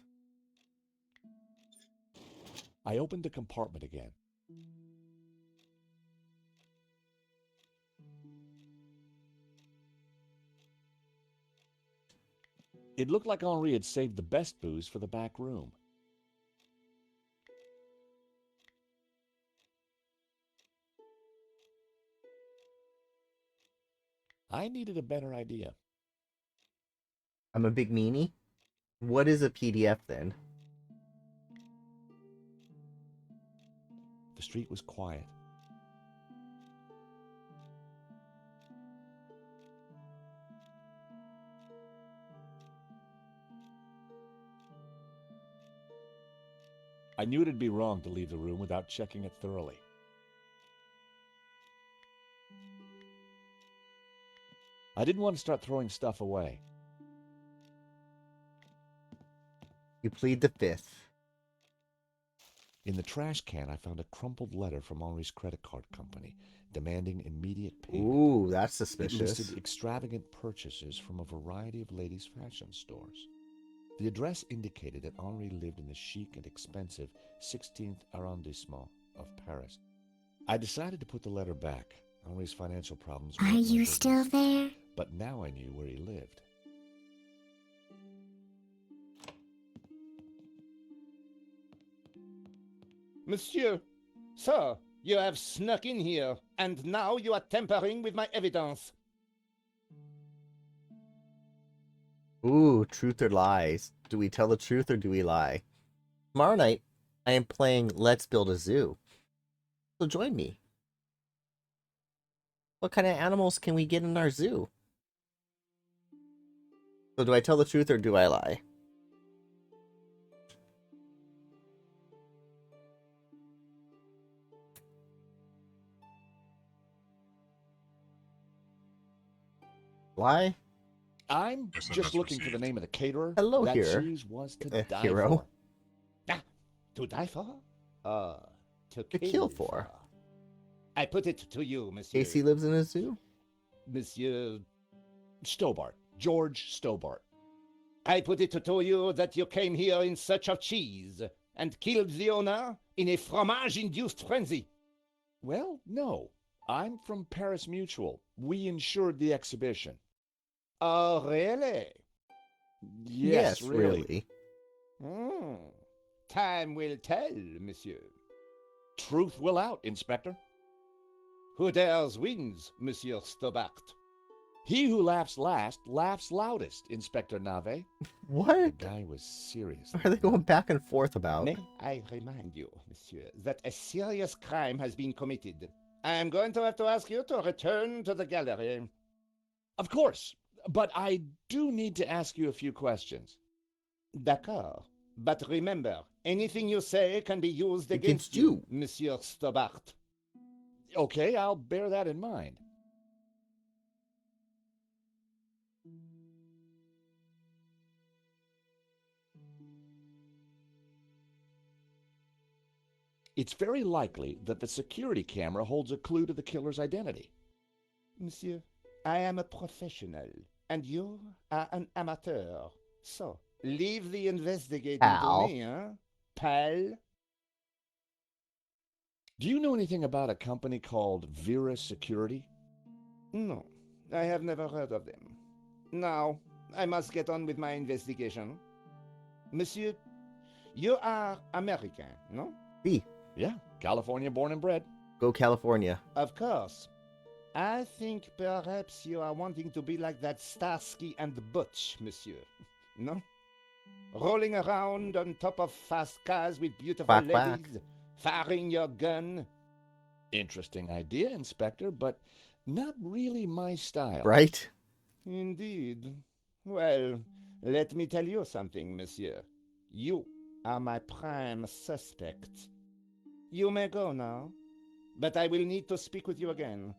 I opened the compartment again. It looked like Henri had saved the best booze for the back room. I needed a better idea. I'm a big meanie? What is a PDF then? The street was quiet. I knew it'd be wrong to leave the room without checking it thoroughly. I didn't want to start throwing stuff away. You plead the fifth. In the trash can, I found a crumpled letter from Henri's credit card company demanding immediate payment. Ooh, that's It suspicious. listed extravagant purchases from a variety of ladies' fashion stores. The address indicated that Henri lived in the chic and expensive 16th arrondissement of Paris. I decided to put the letter back. Henri's financial problems Are weren't my you business, still there? But now I knew where he lived. Monsieur, sir, you have snuck in here, and now you are tampering with my evidence. Ooh, truth or lies. Do we tell the truth or do we lie? Tomorrow night, I am playing Let's Build a Zoo. So join me. What kind of animals can we get in our zoo? So do I tell the truth or do I lie? Lie? I'm just looking for the name of the caterer. Hello, that here. cheese was to die hero. for. Ah, to die for? To kill for. I put it to you, monsieur. Casey lives in a zoo? Monsieur Stobart. George Stobart. I put it to you that you came here in search of cheese and killed the owner in a fromage-induced frenzy. Well, no. I'm from Paris Mutual. We insured the exhibition. Oh, really? Yes, really. Time will tell, monsieur. Truth will out, Inspector. Who dares wins, Monsieur Stobart. He who laughs last laughs loudest, Inspector Nave. What? The guy was serious. What are they going back and forth about? May I remind you, monsieur, that a serious crime has been committed. I am going to have to ask you to return to the gallery. Of course, but I do need to ask you a few questions. D'accord. But remember, anything you say can be used Against against you, you. Monsieur Stobart. Okay, I'll bear that in mind. It's very likely that the security camera holds a clue to the killer's identity. Monsieur, I am a professional, and you are an amateur. So, leave the investigating to Pal. me, huh? Pal? Do you know anything about a company called Vera Security? No, I have never heard of them. Now, I must get on with my investigation. Monsieur, you are American, no? B. Yeah, California born and bred. Go California. Of course. I think perhaps you are wanting to be like that Starsky and Butch, monsieur. No? Rolling around on top of fast cars with beautiful Quack, ladies, quack. firing your gun. Interesting idea, Inspector, but not really my style. Right? Indeed. Well, let me tell you something, monsieur. You are my prime suspect. You may go now, but I will need to speak with you again.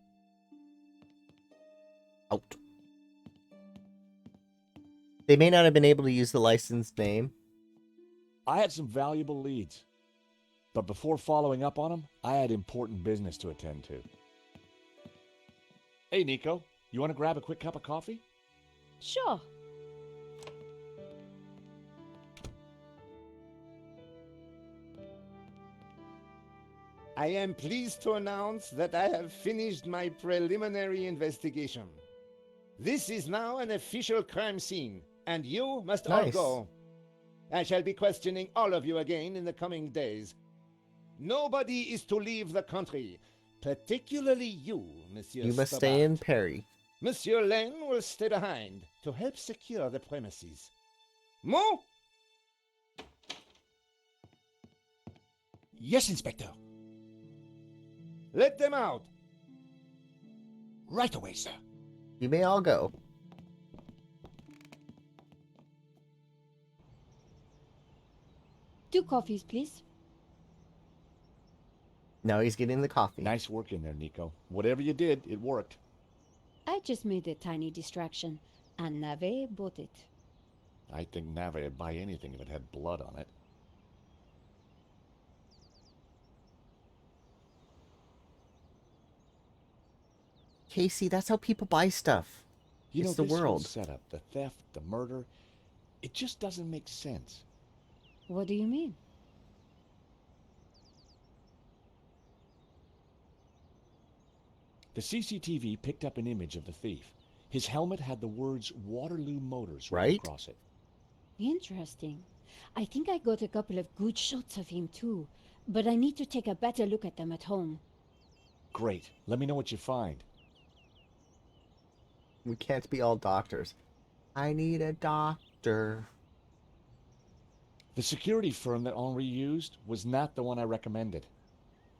Out. They may not have been able to use the licensed name. I had some valuable leads, but before following up on them, I had important business to attend to. Hey, Nico, you want to grab a quick cup of coffee? Sure. I am pleased to announce that I have finished my preliminary investigation. This is now an official crime scene, and you must all Nice. go. I shall be questioning all of you again in the coming days. Nobody is to leave the country, particularly you, Monsieur You must Stobart. stay in Perry. Monsieur Lane will stay behind to help secure the premises. Mo? Yes, Inspector. Let them out. Right away, sir. You may all go. Two coffees, please. Now he's getting the coffee. Nice work in there, Nico. Whatever you did, it worked. I just made a tiny distraction, and Nave bought it. I think Nave would buy anything if it had blood on it. Casey, that's how people buy stuff. You It's know, the this whole world. setup, the theft, the murder, it just doesn't make sense. What do you mean? The CCTV picked up an image of the thief. His helmet had the words Waterloo Motors written Right? across it. Interesting. I think I got a couple of good shots of him too, but I need to take a better look at them at home. Great. Let me know what you find. We can't be all doctors. I need a doctor. The security firm that Henri used was not the one I recommended.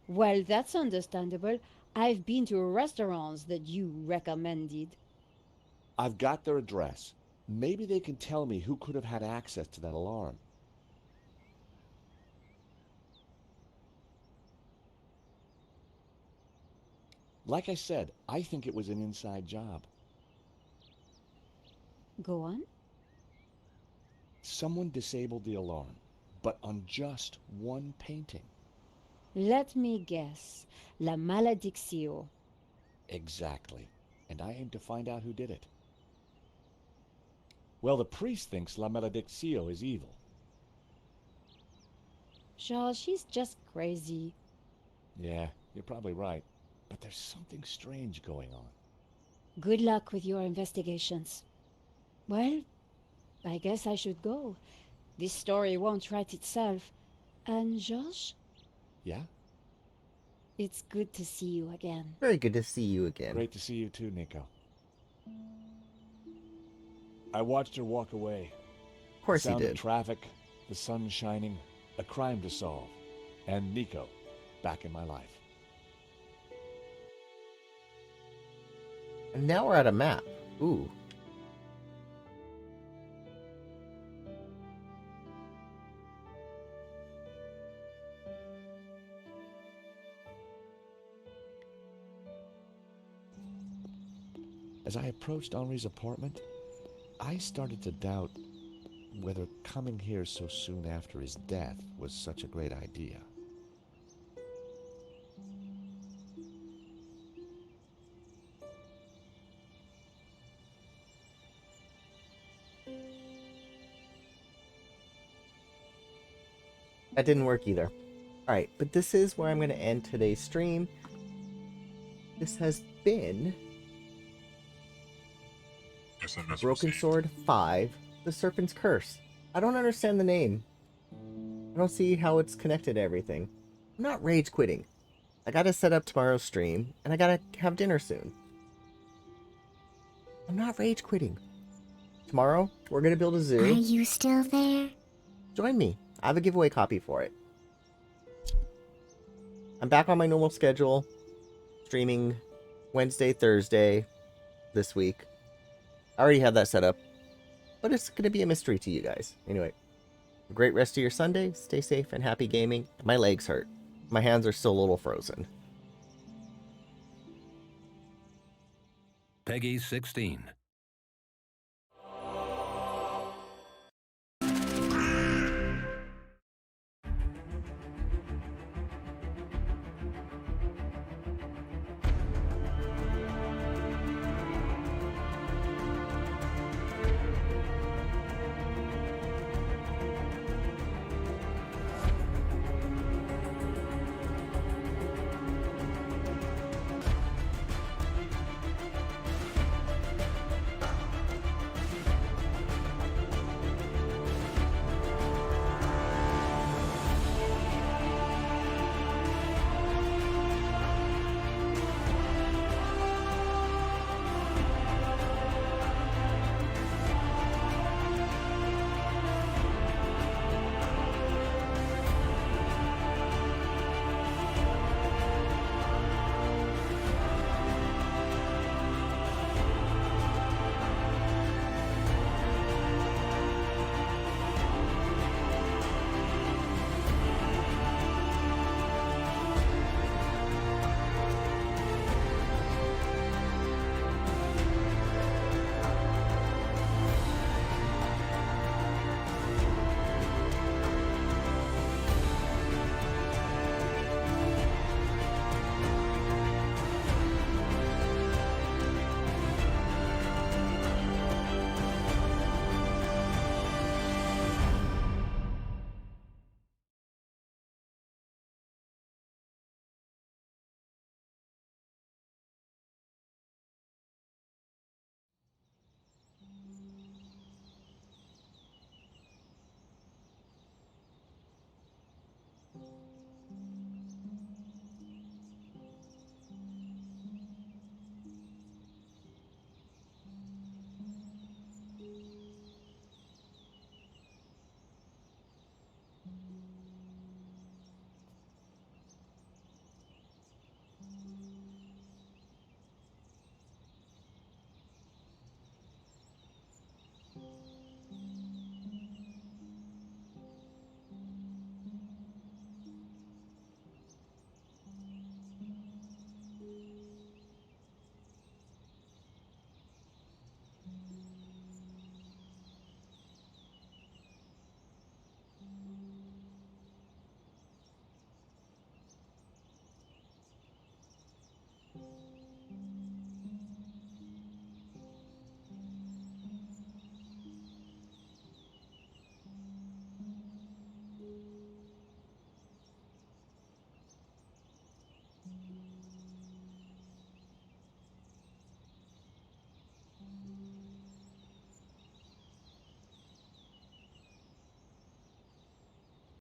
Well, that's understandable. I've been to restaurants that you recommended. I've got their address. Maybe they can tell me who could have had access to that alarm. Like I said, I think it was an inside job. Go on. Someone disabled the alarm, but on just one painting. Let me guess. La Maledictio. Exactly. And I aim to find out who did it. Well, the priest thinks La Maledictio is evil. Charles, she's just crazy. Yeah, you're probably right. But there's something strange going on. Good luck with your investigations. Well, I guess I should go. This story won't write itself. And Georges? Yeah? It's good to see you again. Very good to see you again. Great to see you too, Nico. I watched her walk away. Of course he Sound did. of traffic, the sun shining, a crime to solve, and Nico back in my life. And now we're at a map. Ooh. As I approached Henri's apartment, I started to doubt whether coming here so soon after his death was such a great idea. That didn't work either. Alright, but this is where I'm going to end today's stream. This has been SMS Broken received. Sword 5, The Serpent's Curse. I don't understand the name. I don't see how it's connected to everything. I'm not rage quitting. I gotta set up tomorrow's stream, and I gotta have dinner soon. I'm not rage quitting. Tomorrow, we're gonna build a zoo. Are you still there? Join me. I have a giveaway copy for it. I'm back on my normal schedule, streaming Wednesday, Thursday this week. I already have that set up, but it's going to be a mystery to you guys. Anyway, a great rest of your Sunday. Stay safe and happy gaming. My legs hurt. My hands are still a little frozen. Peggy 16.